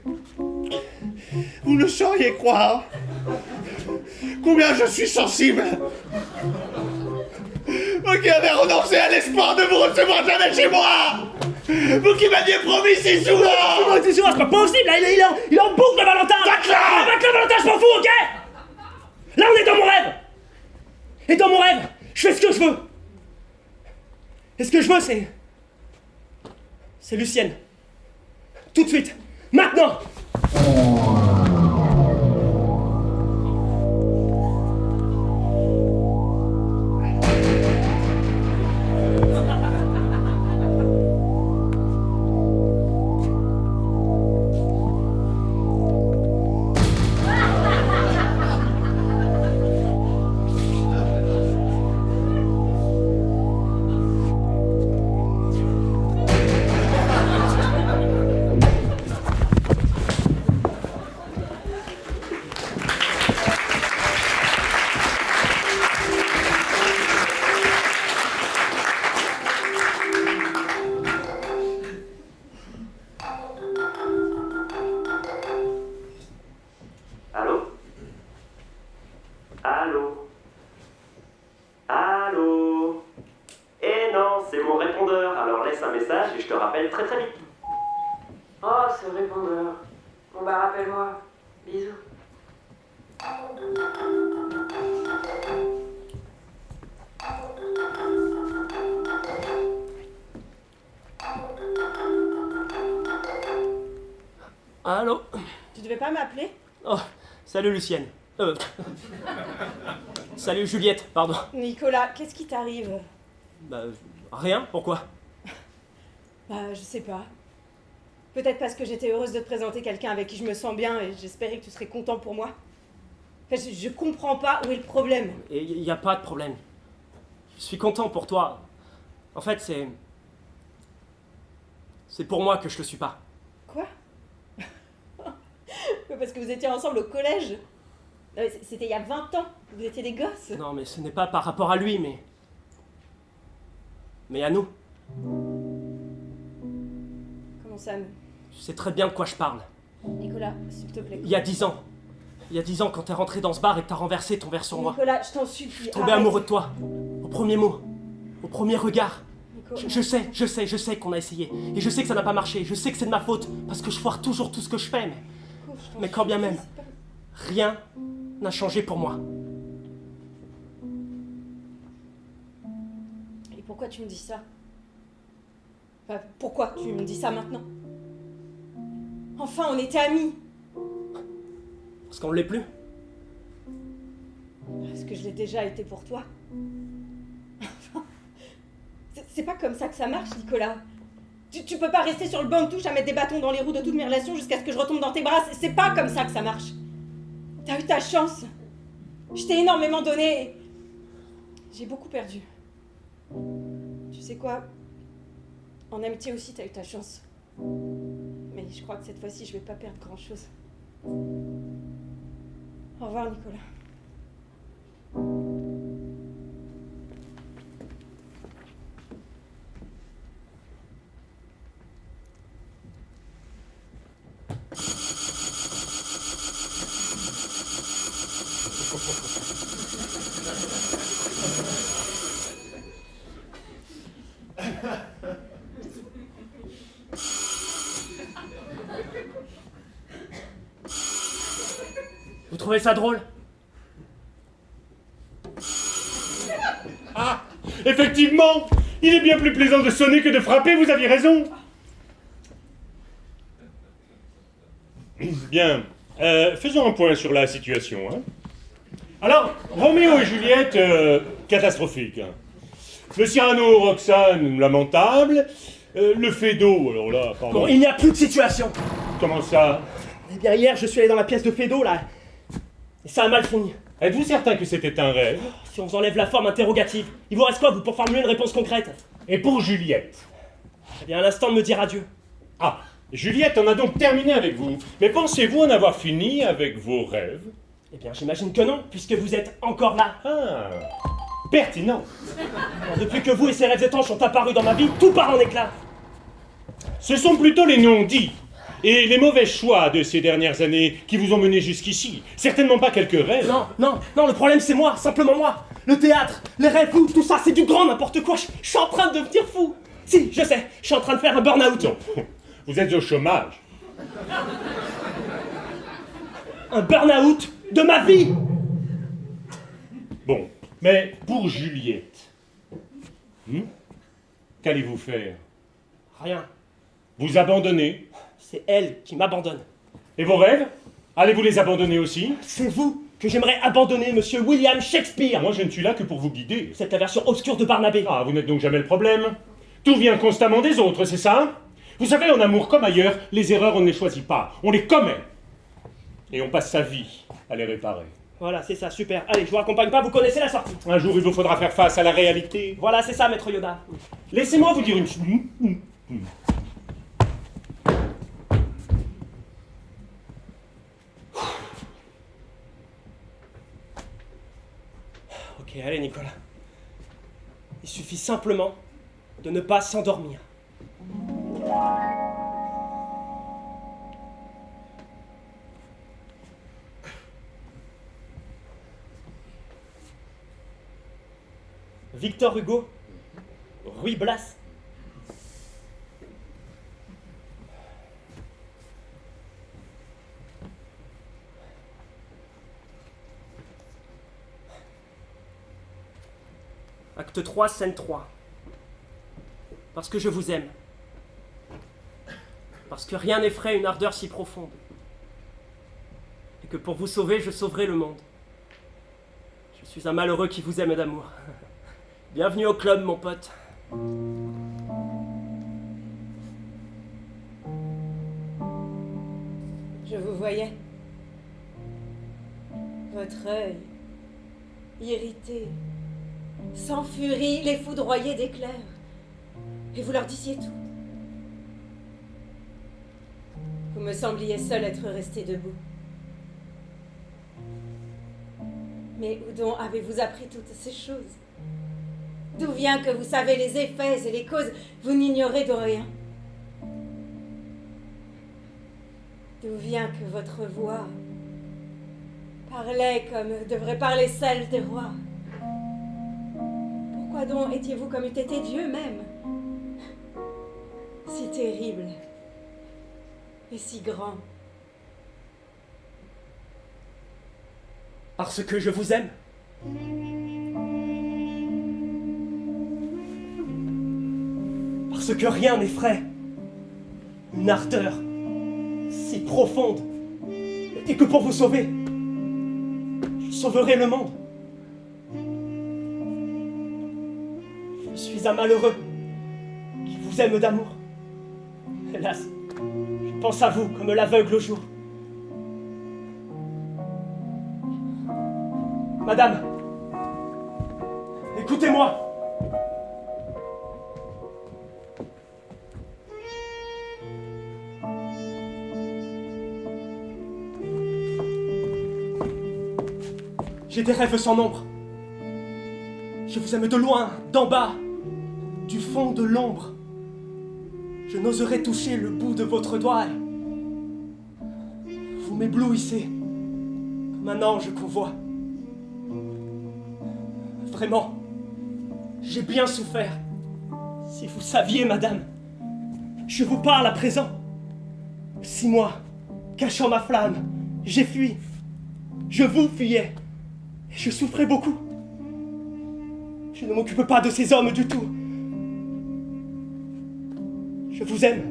S5: vous ne sauriez croire combien je suis sensible. Vous qui avez renoncé à l'espoir de vous recevoir jamais chez moi. Vous qui m'aviez promis si souvent.
S3: C'est pas possible, là, il est en boucle, Valentin.
S5: Va-te-là.
S3: Va-te-là, Valentin, je m'en fous, ok? Là on est dans mon rêve. Et dans mon rêve, je fais ce que je veux. Et ce que je veux c'est Lucienne. Tout de suite. Maintenant.
S7: Allô? Eh non, c'est mon répondeur, alors laisse un message et je te rappelle très très vite.
S8: Oh, ce répondeur. Bon bah rappelle-moi. Bisous.
S3: Allô?
S2: Tu devais pas m'appeler?
S3: Oh, salut Lucienne. Salut Juliette, pardon.
S2: Nicolas, qu'est-ce qui t'arrive?
S3: Bah, rien, pourquoi?
S2: Bah, je sais pas. Peut-être parce que j'étais heureuse de te présenter quelqu'un avec qui je me sens bien et j'espérais que tu serais content pour moi. Enfin, je comprends pas où est le problème.
S3: Et il n'y a pas de problème. Je suis content pour toi. En fait, c'est pour moi que je le suis pas.
S2: Quoi? Parce que vous étiez ensemble au collège. Non, mais c'était il y a 20 ans. Vous étiez des gosses.
S3: Non, mais ce n'est pas par rapport à lui, mais à nous.
S2: Comment ça, nous?
S3: Tu sais très bien de quoi je parle.
S2: Nicolas, s'il te plaît.
S3: Il y a 10 ans. Il y a 10 ans, quand t'es rentré dans ce bar et que t'as renversé ton verre sur moi.
S2: Nicolas, je t'en supplie.
S3: Je tombais
S2: arrête.
S3: amoureux de toi. Au premier mot. Au premier regard. Je sais qu'on a essayé. Et je sais que ça n'a pas marché. Je sais que c'est de ma faute. Parce que je foire toujours tout ce que je fais. Mais quand bien même, rien n'a changé pour moi.
S2: Et pourquoi tu me dis ça? Enfin, pourquoi tu me dis ça maintenant? Enfin, on était amis.
S3: Parce qu'on ne l'est plus.
S2: Est-ce que je l'ai déjà été pour toi? Enfin, c'est pas comme ça que ça marche, Nicolas. Tu peux pas rester sur le banc de touche à mettre des bâtons dans les roues de toutes mes relations jusqu'à ce que je retombe dans tes bras. C'est pas comme ça que ça marche. T'as eu ta chance. Je t'ai énormément donné. J'ai beaucoup perdu. Tu sais quoi? En amitié aussi, t'as eu ta chance. Mais je crois que cette fois-ci, je vais pas perdre grand-chose. Au revoir, Nicolas.
S3: Vous trouvez ça drôle?
S4: Ah, effectivement, il est bien plus plaisant de sonner que de frapper, vous aviez raison. Bien, faisons un point sur la situation. Hein. Alors, Roméo et Juliette, catastrophique. Le Cyrano, Roxane, lamentable. Le Fédo, alors là, pardon.
S3: Bon, il n'y a plus de situation.
S4: Comment ça?
S3: Eh bien, hier, je suis allé dans la pièce de Fédo, là. Et ça a mal fini.
S4: Êtes-vous certain que c'était un rêve?
S3: Si on vous enlève la forme interrogative, il vous reste quoi, vous, pour formuler une réponse concrète?
S4: Et pour Juliette?
S3: Eh bien, à l'instant de me dire adieu.
S4: Ah, Juliette en a donc terminé avec vous. Mais pensez-vous en avoir fini avec vos rêves?
S3: Eh bien, j'imagine que non, puisque vous êtes encore là.
S4: Ah, pertinent.
S3: Alors, depuis que vous et ces rêves étanches sont apparus dans ma vie, tout part en éclats.
S4: Ce sont plutôt les non-dits et les mauvais choix de ces dernières années qui vous ont mené jusqu'ici. Certainement pas quelques rêves.
S3: Non, le problème c'est moi, simplement moi. Le théâtre, les rêves, tout ça, c'est du grand n'importe quoi. Je suis en train de devenir fou. Si, je sais, je suis en train de faire un burn-out.
S4: Non, vous êtes au chômage.
S3: Un burn-out de ma vie.
S4: Bon, mais pour Juliette, qu'allez-vous faire?
S3: Rien.
S4: Vous abandonner?
S3: C'est elle qui m'abandonne.
S4: Et vos rêves? Allez-vous les abandonner aussi?
S3: C'est vous que j'aimerais abandonner, monsieur William Shakespeare.
S4: Moi, je ne suis là que pour vous guider.
S3: C'est la version obscure de Barnabé.
S4: Ah, vous n'êtes donc jamais le problème. Tout vient constamment des autres, c'est ça? Vous savez, en amour comme ailleurs, les erreurs, on ne les choisit pas. On les commet. Et on passe sa vie à les réparer.
S3: Voilà, c'est ça, super. Allez, je vous raccompagne pas, vous connaissez la sortie.
S4: Un jour, il vous faudra faire face à la réalité.
S3: Voilà, c'est ça, maître Yoda.
S4: Laissez-moi vous dire une chose.
S3: Ok, allez, Nicolas. Il suffit simplement de ne pas s'endormir. Victor Hugo, Ruy Blas. Acte 3, scène 3. Parce que je vous aime. Parce que rien n'effraie une ardeur si profonde. Et que pour vous sauver, je sauverai le monde. Je suis un malheureux qui vous aime d'amour. Bienvenue au club, mon pote.
S2: Je vous voyais. Votre œil, irrité, sans furie, les foudroyait d'éclairs. Et vous leur disiez tout. Vous me sembliez seul être resté debout. Mais où donc avez-vous appris toutes ces choses? D'où vient que vous savez les effets et les causes? Vous n'ignorez de rien. D'où vient que votre voix parlait comme devraient parler celles des rois? Pourquoi donc étiez-vous comme eût été Dieu même, si terrible et si grand.
S3: Parce que je vous aime. Parce que rien n'effraie une ardeur si profonde, et que pour vous sauver, je sauverai le monde. Je suis un malheureux qui vous aime d'amour. Hélas, je pense à vous comme l'aveugle au jour. Madame, écoutez-moi. J'ai des rêves sans nombre. Je vous aime de loin, d'en bas, du fond de l'ombre. Je n'oserais toucher le bout de votre doigt. Vous m'éblouissez comme un ange qu'on voit. Vraiment, j'ai bien souffert. Si vous saviez, madame, je vous parle à présent. 6 mois, cachant ma flamme, j'ai fui. Je vous fuyais. Je souffrais beaucoup. Je ne m'occupe pas de ces hommes du tout. Je vous aime.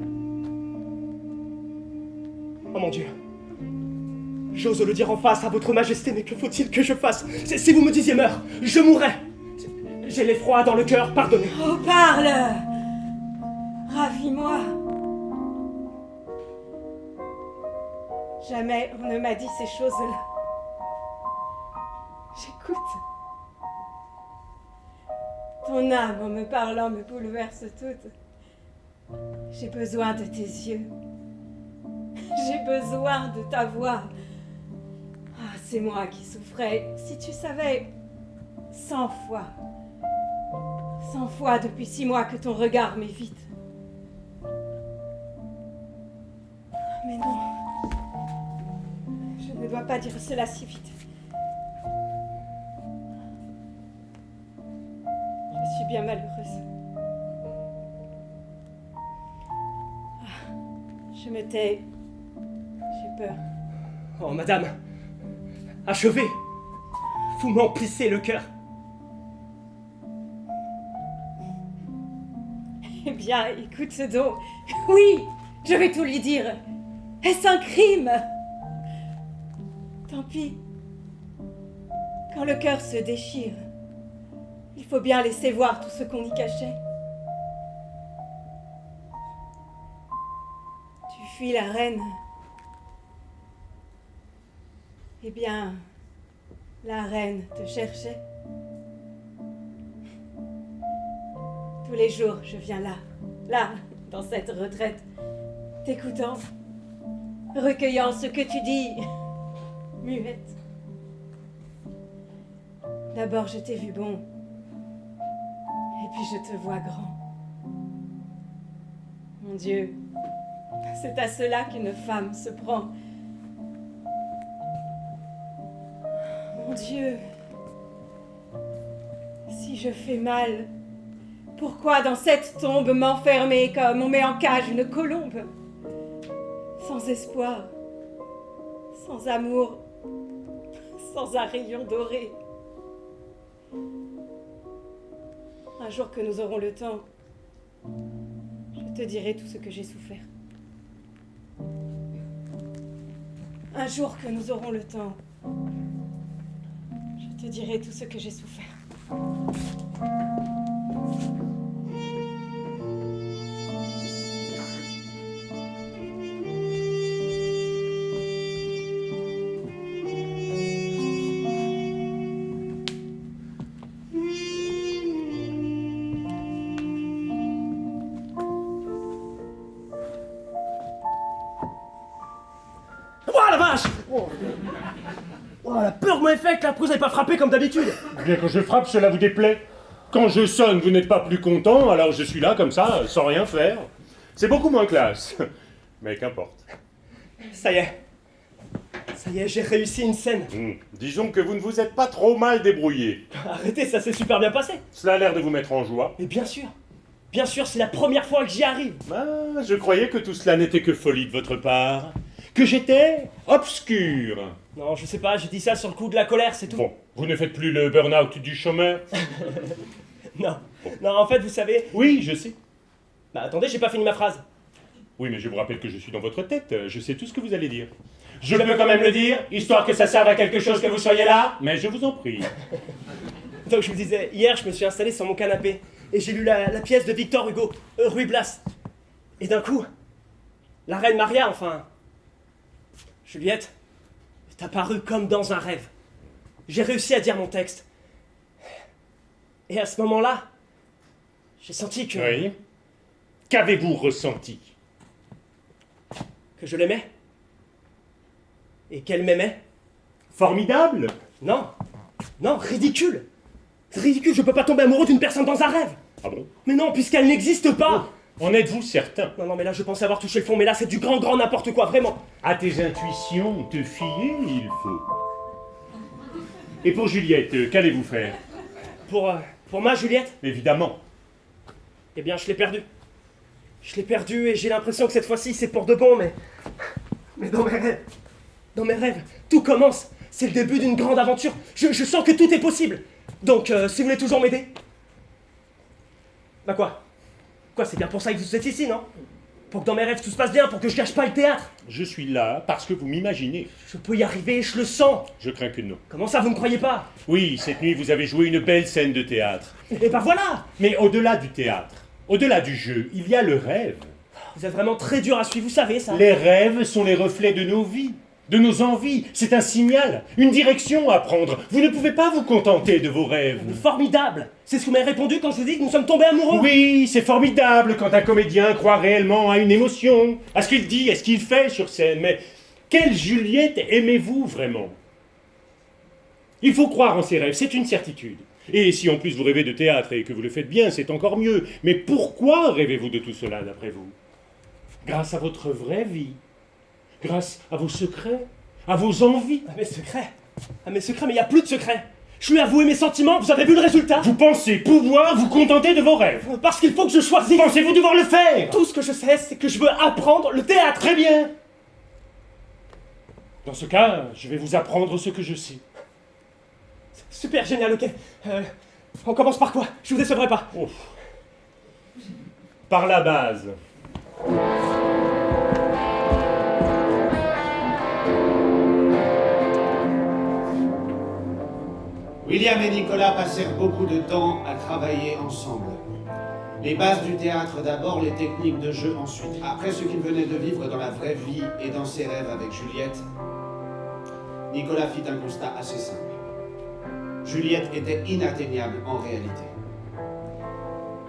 S3: Oh mon Dieu. J'ose le dire en face à votre majesté, mais que faut-il que je fasse? Si vous me disiez meurs, je mourrais. J'ai l'effroi dans le cœur, pardonnez.
S2: Oh, parle! Ravis-moi. Jamais on ne m'a dit ces choses-là. J'écoute. Ton âme, en me parlant, me bouleverse toute. J'ai besoin de tes yeux. J'ai besoin de ta voix. Ah, c'est moi qui souffrais. Si tu savais, 100 fois. 100 fois depuis 6 mois que ton regard m'évite. Mais non. Je ne dois pas dire cela si vite. Je suis bien malheureuse. Ah, je me tais. J'ai peur.
S3: Oh, madame, achevez. Vous m'emplissez le cœur.
S2: Eh bien, écoute donc. Oui, je vais tout lui dire. Est-ce un crime? Tant pis. Quand le cœur se déchire, il faut bien laisser voir tout ce qu'on y cachait. Tu fuis la reine. Eh bien, la reine te cherchait. Tous les jours, je viens là, dans cette retraite, t'écoutant, recueillant ce que tu dis, muette. D'abord, je t'ai vu bon, et puis je te vois grand. Mon Dieu, c'est à cela qu'une femme se prend. Mon Dieu, si je fais mal, pourquoi dans cette tombe m'enfermer comme on met en cage une colombe? Sans espoir, sans amour, sans un rayon doré. Un jour que nous aurons le temps, je te dirai tout ce que j'ai souffert. Un jour que nous aurons le temps, je te dirai tout ce que j'ai souffert.
S3: Oh, la peur m'a fait que la prise n'avait pas frappé comme d'habitude.
S4: Bien quand je frappe, cela vous déplaît. Quand je sonne, vous n'êtes pas plus content, alors je suis là comme ça, sans rien faire. C'est beaucoup moins classe. Mais qu'importe.
S3: Ça y est, j'ai réussi une scène.
S4: Disons que vous ne vous êtes pas trop mal débrouillé.
S3: Arrêtez, ça s'est super bien passé.
S4: Cela a l'air de vous mettre en joie.
S3: Mais bien sûr, Bien sûr, c'est la première fois que j'y arrive.
S4: Ah, je croyais que tout cela n'était que folie de votre part. Que j'étais obscur.
S3: Non, je sais pas, j'ai dit ça sur le coup de la colère, c'est tout.
S4: Bon, vous ne faites plus le burn-out du chômeur?
S3: Non, non, en fait, vous savez...
S4: Oui, je sais.
S3: Bah attendez, j'ai pas fini ma phrase.
S4: Oui, mais je vous rappelle que je suis dans votre tête. Je sais tout ce que vous allez dire. Je peux quand même le dire, histoire que ça serve à quelque chose que vous soyez là, mais je vous en prie.
S3: Donc je vous disais, hier, je me suis installé sur mon canapé et j'ai lu la pièce de Victor Hugo, Ruy Blas. Et d'un coup, la reine Maria, enfin... Juliette, est apparue comme dans un rêve. J'ai réussi à dire mon texte. Et à ce moment-là, j'ai senti que...
S4: Oui. Qu'avez-vous ressenti?
S3: que je l'aimais. Et qu'elle m'aimait.
S4: Formidable.
S3: Non, non, ridicule. C'est ridicule, je peux pas tomber amoureux d'une personne dans un rêve.
S4: Ah bon?
S3: Mais non, puisqu'elle n'existe pas.
S4: En êtes-vous certain?
S3: Non, non, mais là, je pensais avoir touché le fond, mais là, c'est du grand n'importe quoi, vraiment.
S4: À tes intuitions, te fier, il faut. Et pour Juliette, qu'allez-vous faire?
S3: Pour ma Juliette,
S4: Évidemment.
S3: eh bien, je l'ai perdue. Je l'ai perdue et j'ai l'impression que cette fois-ci, c'est pour de bon, mais... Mais dans mes rêves, tout commence. C'est le début d'une grande aventure. Je sens que tout est possible. Donc, si vous voulez toujours m'aider... Bah quoi? Quoi, c'est bien pour ça que vous êtes ici, non? Pour que dans mes rêves tout se passe bien, pour que je gâche pas le théâtre.
S4: Je suis là parce que vous m'imaginez.
S3: Je peux y arriver, je le sens.
S4: Je crains que non.
S3: Comment ça, vous me croyez pas?
S4: Oui, cette nuit, vous avez joué une belle scène de théâtre.
S3: Et bah voilà.
S4: Mais au-delà du théâtre, au-delà du jeu, il y a le rêve.
S3: Vous êtes vraiment très dur à suivre, vous savez ça.
S4: Les rêves sont les reflets de nos vies, de nos envies. C'est un signal, une direction à prendre. Vous ne pouvez pas vous contenter de vos rêves.
S3: Formidable. C'est ce que vous m'avez répondu quand je vous ai dit que nous sommes tombés amoureux.
S4: Oui, c'est formidable quand un comédien croit réellement à une émotion, à ce qu'il dit, à ce qu'il fait sur scène. Mais quelle Juliette aimez-vous vraiment? Il faut croire en ses rêves, c'est une certitude. Et si en plus vous rêvez de théâtre et que vous le faites bien, c'est encore mieux. Mais pourquoi rêvez-vous de tout cela, d'après vous? Grâce à votre vraie vie, grâce à vos secrets, à vos envies.
S3: Ah, mes secrets, mais il n'y a plus de secrets. Je lui ai avoué mes sentiments, vous avez vu le résultat?
S4: Vous pensez pouvoir vous contenter de vos rêves?
S3: Parce qu'il faut que je choisisse.
S4: Pensez-vous devoir le faire?
S3: Tout ce que je sais, c'est que je veux apprendre le théâtre.
S4: Très bien. Dans ce cas, je vais vous apprendre ce que je sais.
S3: Super, génial, ok. On commence par quoi? Je vous décevrai pas.
S4: Oh. Par la base.
S1: William et Nicolas passèrent beaucoup de temps à travailler ensemble. Les bases du théâtre d'abord, les techniques de jeu ensuite. Après ce qu'il venait de vivre dans la vraie vie et dans ses rêves avec Juliette, Nicolas fit un constat assez simple. Juliette était inatteignable en réalité.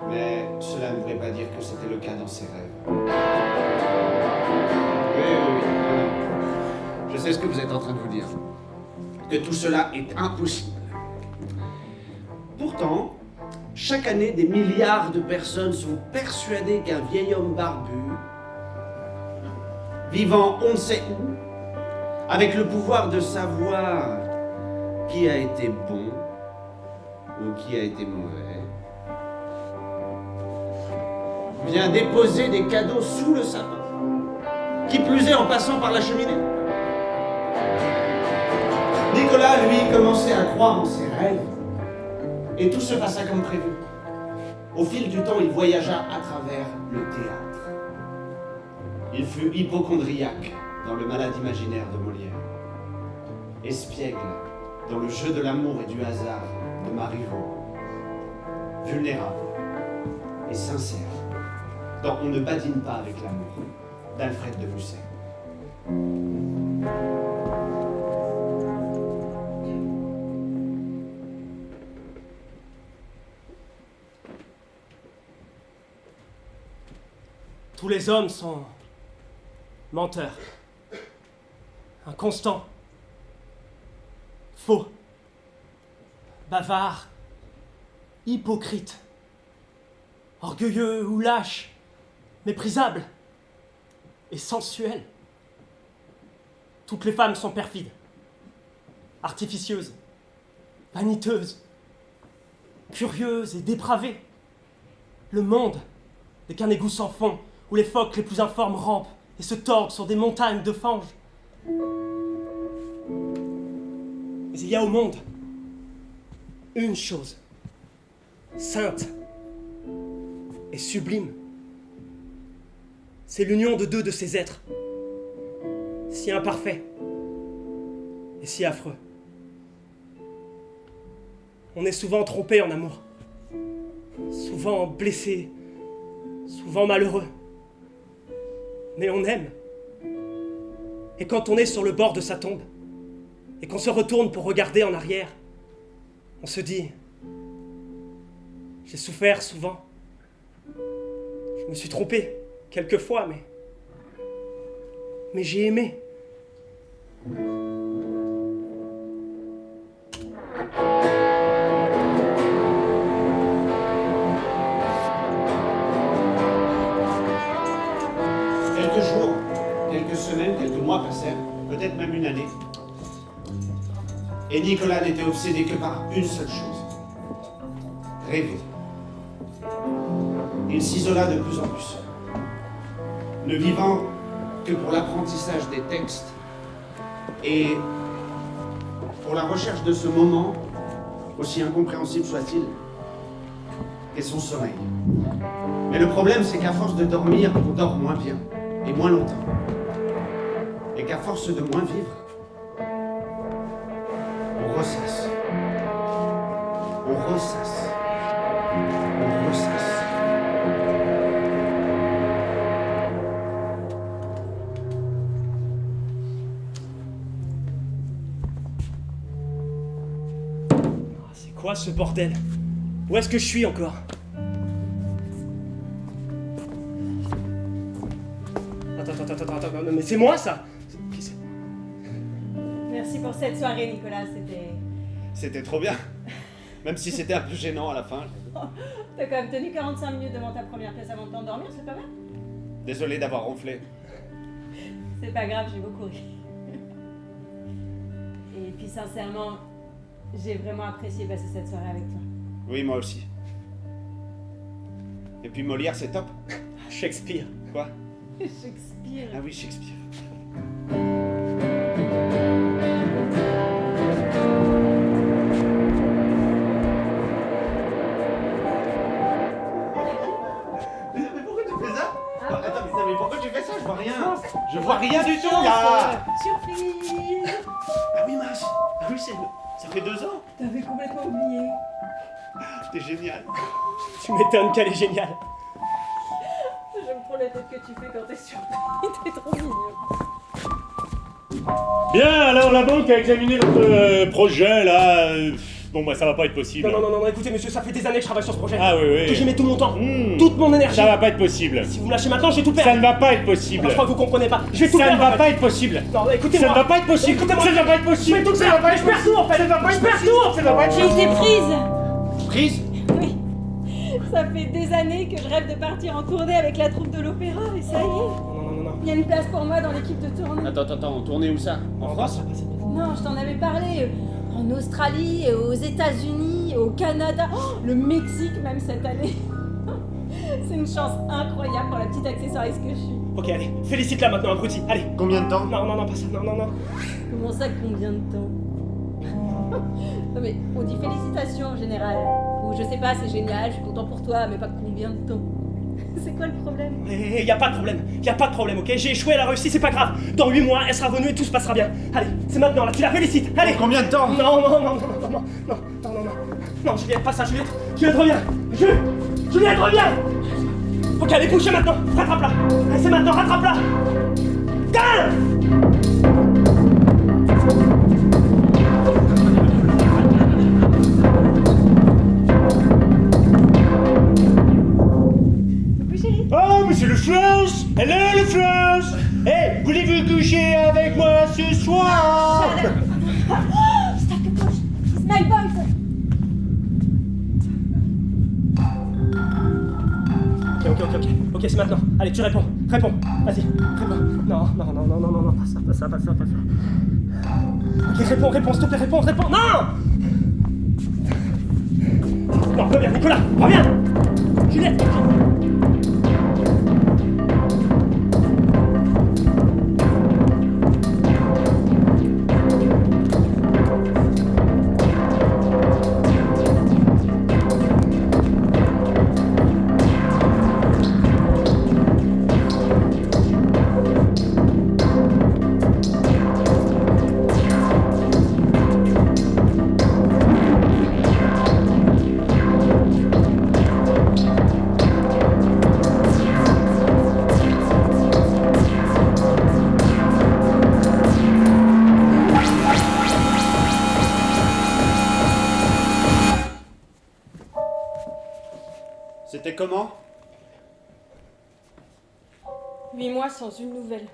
S1: Mais cela ne voulait pas dire que c'était le cas dans ses rêves. Oui. Je sais ce que vous êtes en train de vous dire. Que tout cela est impossible. Pourtant, chaque année, des milliards de personnes sont persuadées qu'un vieil homme barbu, vivant on ne sait où, avec le pouvoir de savoir qui a été bon ou qui a été mauvais, vient déposer des cadeaux sous le sapin, qui plus est en passant par la cheminée. Nicolas, lui, commençait à croire en ses rêves, et tout se passa comme prévu. Au fil du temps, il voyagea à travers le théâtre. Il fut hypocondriaque dans le Malade imaginaire de Molière, espiègle dans le jeu de l'amour et du hasard de Marivaux, vulnérable et sincère dans On ne badine pas avec l'amour d'Alfred de Musset.
S3: Tous les hommes sont menteurs, inconstants, faux, bavards, hypocrites, orgueilleux ou lâches, méprisables et sensuels. Toutes les femmes sont perfides, artificieuses, vaniteuses, curieuses et dépravées. Le monde Des carnégous sans fond, où les phoques les plus informes rampent et se tordent sur des montagnes de fange. Mais il y a au monde une chose, sainte et sublime. C'est l'union de deux de ces êtres, si imparfaits et si affreux. On est souvent trompé en amour, souvent blessé, souvent malheureux. Mais on aime. Et quand on est sur le bord de sa tombe, et qu'on se retourne pour regarder en arrière, on se dit, j'ai souffert souvent. Je me suis trompé quelquefois, mais j'ai aimé.
S1: Quelques jours, quelques semaines, quelques mois passèrent, peut-être même une année. Et Nicolas n'était obsédé que par une seule chose. Rêver. Il s'isola de plus en plus. Ne vivant que pour l'apprentissage des textes et pour la recherche de ce moment, aussi incompréhensible soit-il, qu'est son sommeil. Mais le problème, c'est qu'à force de dormir, on dort moins bien et moins longtemps. Et qu'à force de moins vivre, on ressasse. On ressasse. On ressasse.
S3: C'est quoi ce bordel? Où est-ce que je suis encore? Attends, mais c'est moi ça?
S2: Merci pour cette soirée, Nicolas,
S1: C'était trop bien. Même si c'était un peu gênant à la fin.
S2: T'as quand même tenu 45 minutes devant ta première pièce avant de t'endormir, c'est pas mal?
S1: Désolé d'avoir ronflé.
S2: C'est pas grave, j'ai beaucoup ri. Et puis sincèrement, j'ai vraiment apprécié passer cette soirée avec toi.
S1: Oui, moi aussi. Et puis Molière, c'est top.
S3: Shakespeare.
S1: Quoi?
S2: Shakespeare.
S1: Ah oui, Shakespeare. Mais pourquoi tu fais ça? Attends, mais pourquoi tu fais ça? Je vois rien. Je vois rien du tout, là.
S2: Surprise.
S1: Ah oui, mince. Ah oui, ça fait 2 ans.
S2: T'avais complètement oublié.
S1: T'es génial.
S3: Tu m'étonnes qu'elle est géniale.
S2: J'aime trop la tête que tu fais quand t'es surpris. T'es trop mignon.
S4: Bien, alors la banque a examiné notre projet, là. Bon, bah ça va pas être possible.
S3: Non, écoutez monsieur, ça fait des années que je travaille sur ce projet.
S4: Ah oui.
S3: Que j'y mets tout mon temps, toute mon énergie.
S4: Ça va pas être possible.
S3: Si vous me lâchez maintenant, je vais tout perdre.
S4: Ça ne va pas être possible.
S3: Non, je crois que vous comprenez pas. Je vais tout
S4: Ça
S3: perdre.
S4: ne va
S3: en fait.
S4: pas être possible.
S3: Non, écoutez-moi.
S4: Ça ne va pas être possible.
S3: Écoutez-moi.
S4: Ça ne va pas être possible.
S3: Je vais tout
S4: Ça ne
S3: perdre.
S4: va pas
S3: Je
S4: être
S3: perds tout en fait.
S4: Ça ne va pas
S3: Je
S4: être
S3: perds
S4: possible.
S3: tout.
S4: Ça ne va pas être
S2: J'ai
S4: possible.
S2: été prise.
S1: Prise?
S2: Oui. Ça fait des années que je rêve de partir en tournée avec la troupe de l'opéra et ça y est.
S3: Non.
S2: Il y a une place pour moi dans l'équipe de tournée.
S1: Attends, on tournait où ça? En France?
S2: Non, je t'en avais parlé. En Australie, aux États-Unis, au Canada, le Mexique même cette année. C'est une chance incroyable pour la petite accessoiriste que je suis.
S3: Ok, allez, félicite-la maintenant, abruti. Allez.
S1: Combien de temps?
S3: Non, pas ça. Non.
S2: Comment ça, combien de temps? Non mais on dit félicitations en général. Ou je sais pas, c'est génial, je suis content pour toi, mais pas combien de temps. C'est quoi le problème?
S3: Y a pas de problème, ok? J'ai échoué, elle a réussi, c'est pas grave. Dans 8 mois, elle sera revenue et tout se passera bien. Allez, c'est maintenant, là, tu la félicites. Allez.
S1: Combien de temps?
S3: Non, Juliette, pas ça, Juliette, reviens. Juliette, reviens. Ok, allez, bougez maintenant, rattrape-la. Allez, c'est maintenant, rattrape-la.
S4: Oh, monsieur le France! Hello, le France! Hey, voulez-vous coucher avec moi ce soir?
S2: Stop the push! It's my boyfriend!
S3: Ok, c'est maintenant. Allez, tu réponds. Vas-y, réponds. Non, pas ça. Ok, réponds, s'il te plaît, réponds. Non! Non, reviens, Nicolas, reviens! Juliette!
S1: C'était comment?
S2: 8 mois sans une nouvelle.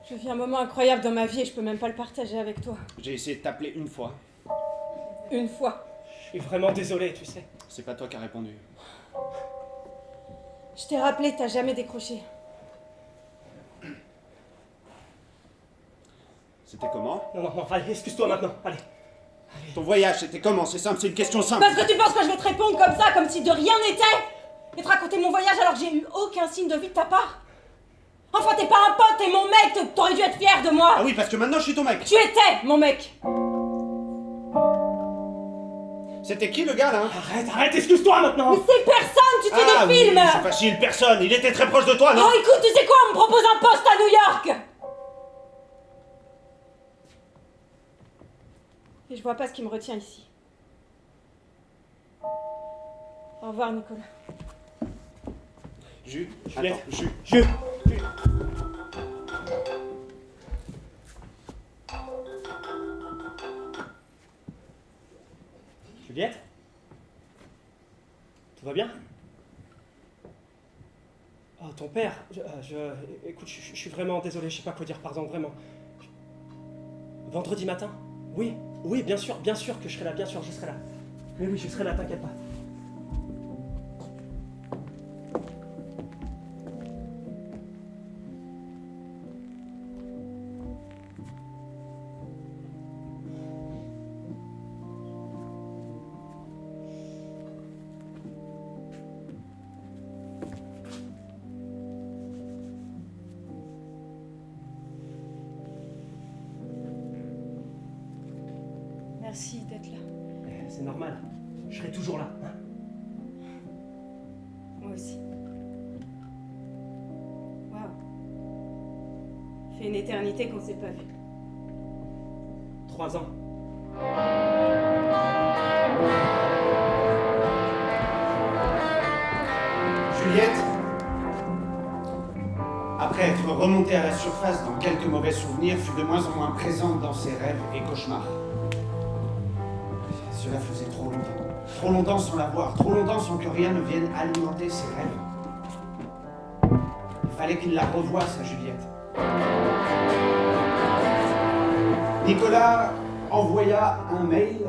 S2: Je vis un moment incroyable dans ma vie et je peux même pas le partager avec toi.
S1: J'ai essayé de t'appeler une fois.
S2: Une fois.
S3: Je suis vraiment désolé, tu sais.
S1: C'est pas toi qui as répondu.
S2: Je t'ai rappelé, t'as jamais décroché.
S1: C'était comment?
S3: Non, allez, excuse-toi maintenant, allez.
S1: Ton voyage, c'était comment? C'est simple, c'est une question simple.
S2: Parce que tu penses que je vais te répondre comme ça, comme si de rien n'était? Et te raconter mon voyage alors que j'ai eu aucun signe de vie de ta part? Enfin, t'es pas un pote, t'es mon mec, t'aurais dû être fier de moi!
S1: Ah oui, parce que maintenant je suis ton mec.
S2: Tu étais mon mec!
S1: C'était qui le gars là?
S3: Arrête, excuse-toi maintenant.
S2: Mais c'est personne, tu te fais
S1: Ah
S2: des
S1: oui,
S2: films!
S1: c'est facile, personne. Il était très proche de toi, non?
S2: Oh écoute, tu sais quoi, on me propose un poste à New York! Et je vois pas ce qui me retient ici. Au revoir, Nicolas.
S3: Juliette,
S1: Attends,
S3: Juliette? Tout va bien? Oh, ton père, écoute, je suis vraiment désolé, je sais pas quoi dire, pardon, vraiment. Vendredi matin? Oui, bien sûr que je serai là, bien sûr, je serai là. Mais oui, je serai là, t'inquiète pas.
S2: Merci d'être là.
S3: C'est normal, je serai toujours là, hein.
S2: Moi aussi. Waouh. Fait une éternité qu'on s'est pas vu.
S3: 3 ans.
S1: Juliette, après être remontée à la surface dans quelques mauvais souvenirs, fut de moins en moins présente dans ses rêves et cauchemars. Cela faisait trop longtemps. Trop longtemps sans la voir, trop longtemps sans que rien ne vienne alimenter ses rêves. Il fallait qu'il la revoie, sa Juliette. Nicolas envoya un mail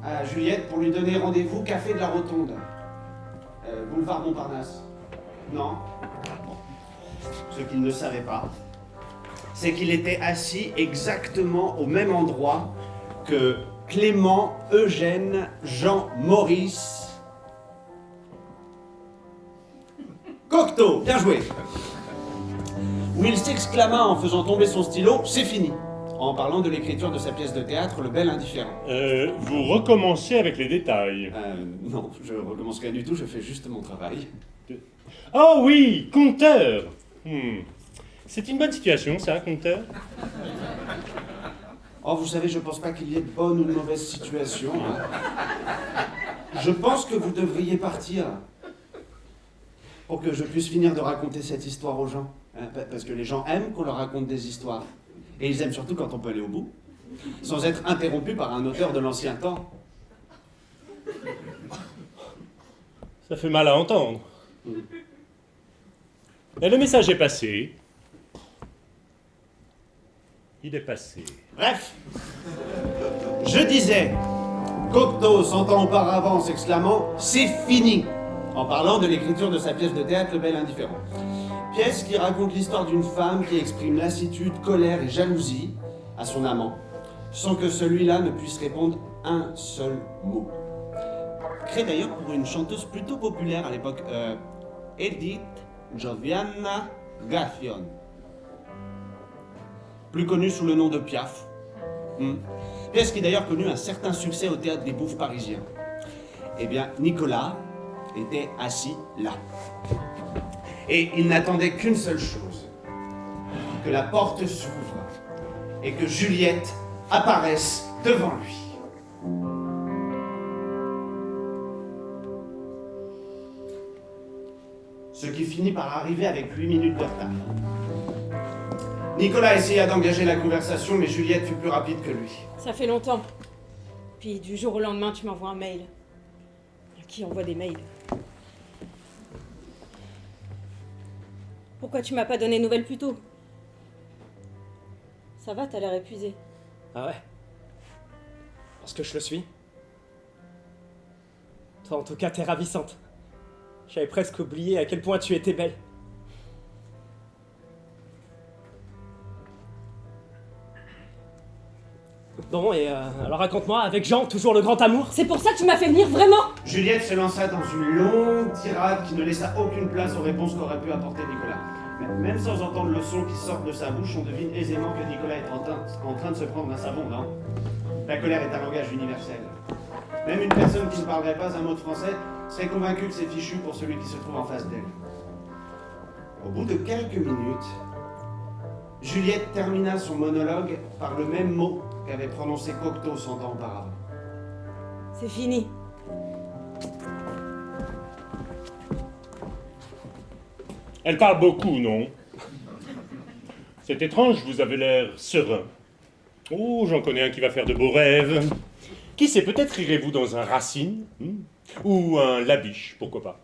S1: à Juliette pour lui donner rendez-vous café de la Rotonde. Boulevard Montparnasse. Non. Ce qu'il ne savait pas, c'est qu'il était assis exactement au même endroit que Clément, Eugène, Jean, Maurice. Cocteau, bien joué. Où il s'exclama en faisant tomber son stylo, c'est fini, en parlant de l'écriture de sa pièce de théâtre, Le Bel Indifférent.
S4: Vous recommencez avec les détails.
S1: Non, je recommence rien du tout, je fais juste mon travail.
S4: Oh oui, compteur. C'est une bonne situation, ça, compteur.
S1: Oh, vous savez, je pense pas qu'il y ait de bonne ou de mauvaise situation. Hein. Je pense que vous devriez partir pour que je puisse finir de raconter cette histoire aux gens. Hein, parce que les gens aiment qu'on leur raconte des histoires. Et ils aiment surtout quand on peut aller au bout, sans être interrompu par un auteur de l'ancien temps.
S4: Ça fait mal à entendre. Mais le message est passé. Il est passé.
S1: Bref, je disais, Cocteau s'entend auparavant en s'exclamant « C'est fini !» en parlant de l'écriture de sa pièce de théâtre Le Bel Indifférent. Pièce qui raconte l'histoire d'une femme qui exprime lassitude, colère et jalousie à son amant, sans que celui-là ne puisse répondre un seul mot. Créée d'ailleurs pour une chanteuse plutôt populaire à l'époque, Edith Joviana Gaffion, plus connue sous le nom de Piaf. Pièce qui d'ailleurs connu un certain succès au théâtre des Bouffes parisiens. Eh bien, Nicolas était assis là. Et il n'attendait qu'une seule chose, que la porte s'ouvre et que Juliette apparaisse devant lui. Ce qui finit par arriver avec 8 minutes de retard. Nicolas essaya d'engager la conversation, mais Juliette fut plus rapide que lui.
S2: Ça fait longtemps. Puis du jour au lendemain, tu m'envoies un mail. qui envoie des mails. Pourquoi tu m'as pas donné de nouvelles plus tôt? Ça va, t'as l'air épuisé.
S3: Ah ouais? Parce que je le suis. Toi, en tout cas, t'es ravissante. J'avais presque oublié à quel point tu étais belle. Bon, et alors raconte-moi, avec Jean, toujours le grand amour?
S2: C'est pour ça que tu m'as fait venir, vraiment?
S1: Juliette se lança dans une longue tirade qui ne laissa aucune place aux réponses qu'aurait pu apporter Nicolas. Mais même sans entendre le son qui sort de sa bouche, on devine aisément que Nicolas est en train de se prendre un savon, non? La colère est un langage universel. Même une personne qui ne parlerait pas un mot de français serait convaincue que c'est fichu pour celui qui se trouve en face d'elle. Au bout de quelques minutes, Juliette termina son monologue par le même mot qu'avait prononcé Cocteau 100 ans auparavant.
S2: C'est fini.
S4: Elle parle beaucoup, non? C'est étrange, vous avez l'air serein. Oh, j'en connais un qui va faire de beaux rêves. Qui sait, peut-être irez-vous dans un Racine, ou un Labiche, pourquoi pas.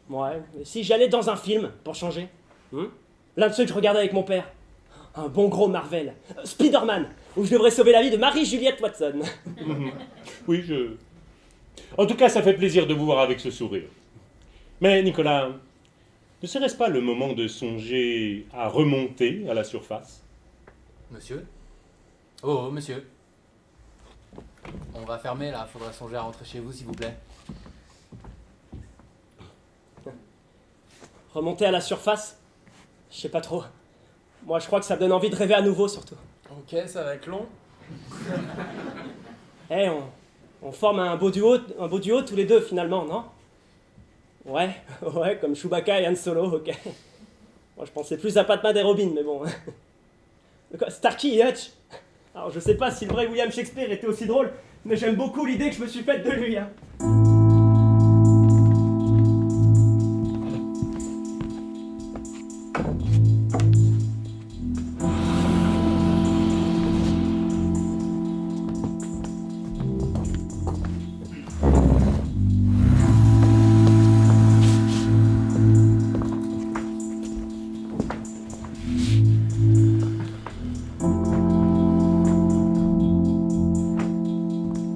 S3: Ouais, mais si j'allais dans un film, pour changer. L'un de ceux que je regardais avec mon père. Un bon gros Marvel. Spider-Man, où je devrais sauver la vie de Marie-Juliette Watson.
S4: Oui, En tout cas, ça fait plaisir de vous voir avec ce sourire. Mais, Nicolas, ne serait-ce pas le moment de songer à remonter à la surface?
S6: Monsieur? Oh, monsieur. On va fermer là, faudra songer à rentrer chez vous s'il vous plaît.
S3: Remonter à la surface? Je sais pas trop. Moi, je crois que ça me donne envie de rêver à nouveau, surtout.
S6: Ok, ça va être long.
S3: Eh, on forme un beau duo tous les deux, finalement, non? Ouais, comme Chewbacca et Han Solo, ok. Moi, je pensais plus à Batman et Robin, mais bon. Quoi, Starkey et Hutch? Alors, je sais pas si le vrai William Shakespeare était aussi drôle, mais j'aime beaucoup l'idée que je me suis faite de lui, hein.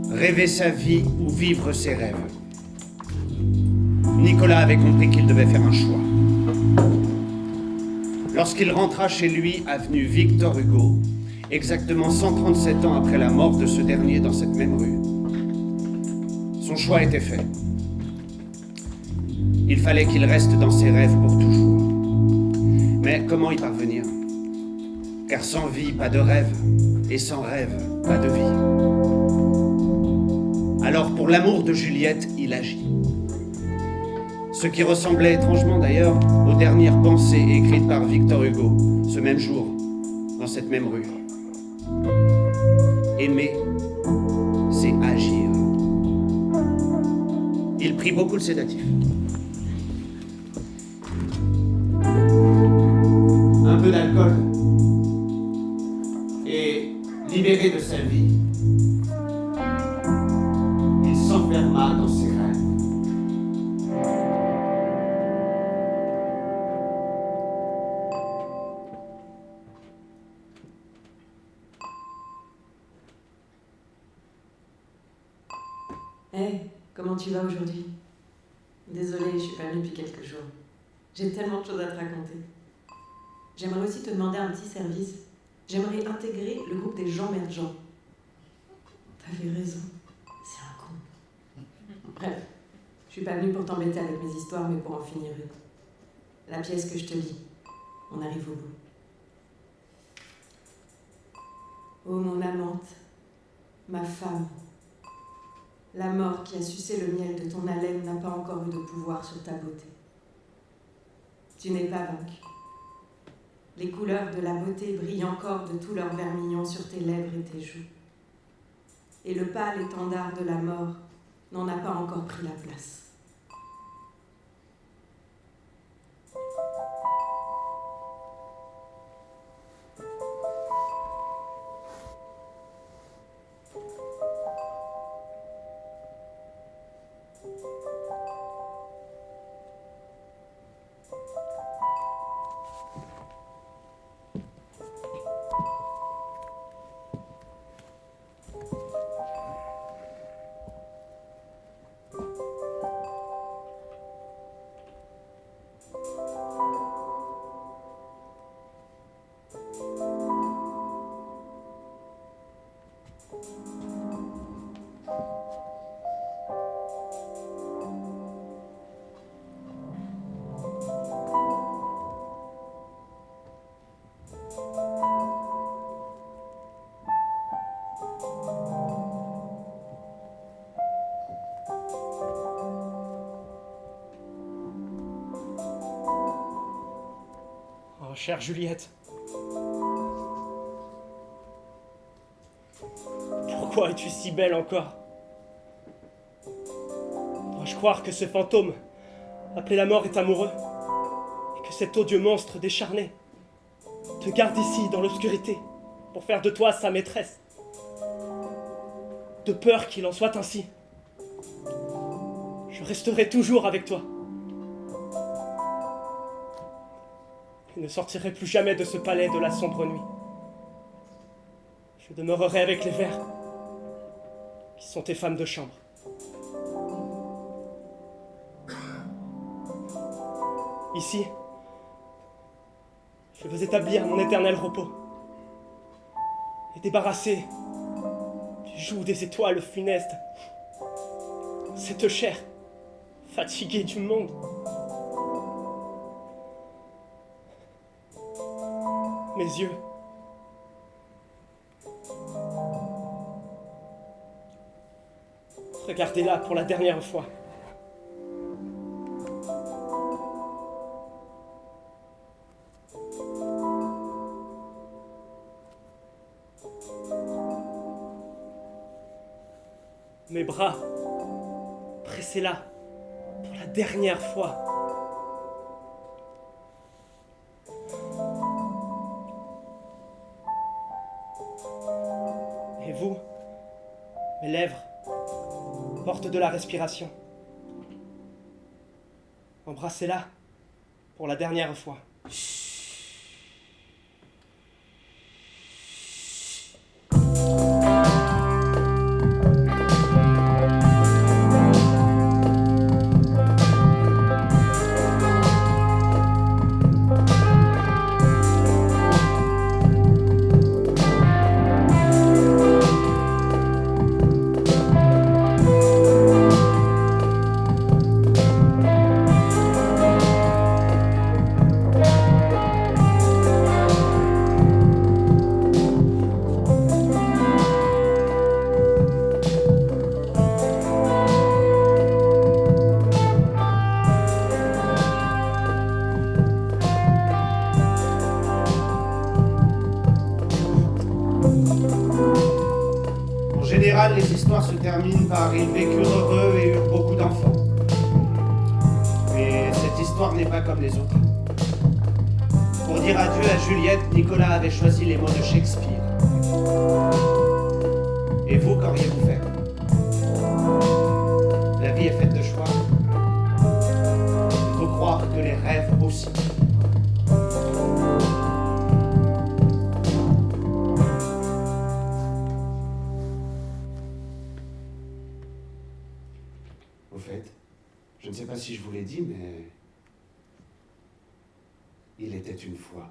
S5: Rêver sa vie ou vivre ses rêves. Nicolas avait compris qu'il devait faire un choix. Lorsqu'il rentra chez lui, avenue Victor Hugo, exactement 137 ans après la mort de ce dernier dans cette même rue, son choix était fait. Il fallait qu'il reste dans ses rêves pour toujours. Mais comment y parvenir? Car sans vie, pas de rêve, et sans rêve, pas de vie. Alors, pour l'amour de Juliette, il agit. Ce qui ressemblait étrangement d'ailleurs aux dernières pensées écrites par Victor Hugo, ce même jour, dans cette même rue. Aimer, c'est agir. Il prit beaucoup de sédatifs. Un peu d'alcool. Et libéré de sa vie, il s'enferma dans ses rêves.
S8: Hey, comment tu vas aujourd'hui? Désolée, je suis pas venue depuis quelques jours. J'ai tellement de choses à te raconter. J'aimerais aussi te demander un petit service. J'aimerais intégrer le groupe des Jean Mergent. T'avais raison, c'est un con. Bref, je suis pas venue pour t'embêter avec mes histoires, mais pour en finir une. La pièce que je te lis, on arrive au bout. Oh mon amante, ma femme, la mort qui a sucé le miel de ton haleine n'a pas encore eu de pouvoir sur ta beauté. Tu n'es pas vaincue. Les couleurs de la beauté brillent encore de tout leur vermillon sur tes lèvres et tes joues. Et le pâle étendard de la mort n'en a pas encore pris la place.
S3: Oh, chère Juliette. Pourquoi es-tu si belle encore? Dois-je croire que ce fantôme, appelé la mort, est amoureux? Et que cet odieux monstre décharné te garde ici, dans l'obscurité, pour faire de toi sa maîtresse? De peur qu'il en soit ainsi, je resterai toujours avec toi. Et ne sortirai plus jamais de ce palais de la sombre nuit. Je demeurerai avec les vers, qui sont tes femmes de chambre. Ici, je veux établir mon éternel repos et débarrasser du joug des étoiles funestes cette chair fatiguée du monde. Mes yeux, regardez-la pour la dernière fois. Mes bras, pressez-la pour la dernière fois. Et vous, mes lèvres, porte de la respiration. Embrassez-la pour la dernière fois.
S1: En général, les histoires se terminent par « ils vécurent heureux et eurent beaucoup d'enfants ». Mais cette histoire n'est pas comme les autres. Pour dire adieu à Juliette, Nicolas avait choisi les mots de Shakespeare. Et vous, qu'auriez-vous fait? La vie est faite de choix. Il faut croire que les rêves aussi. Au fait, je ne sais pas si je vous l'ai dit, mais il était une fois.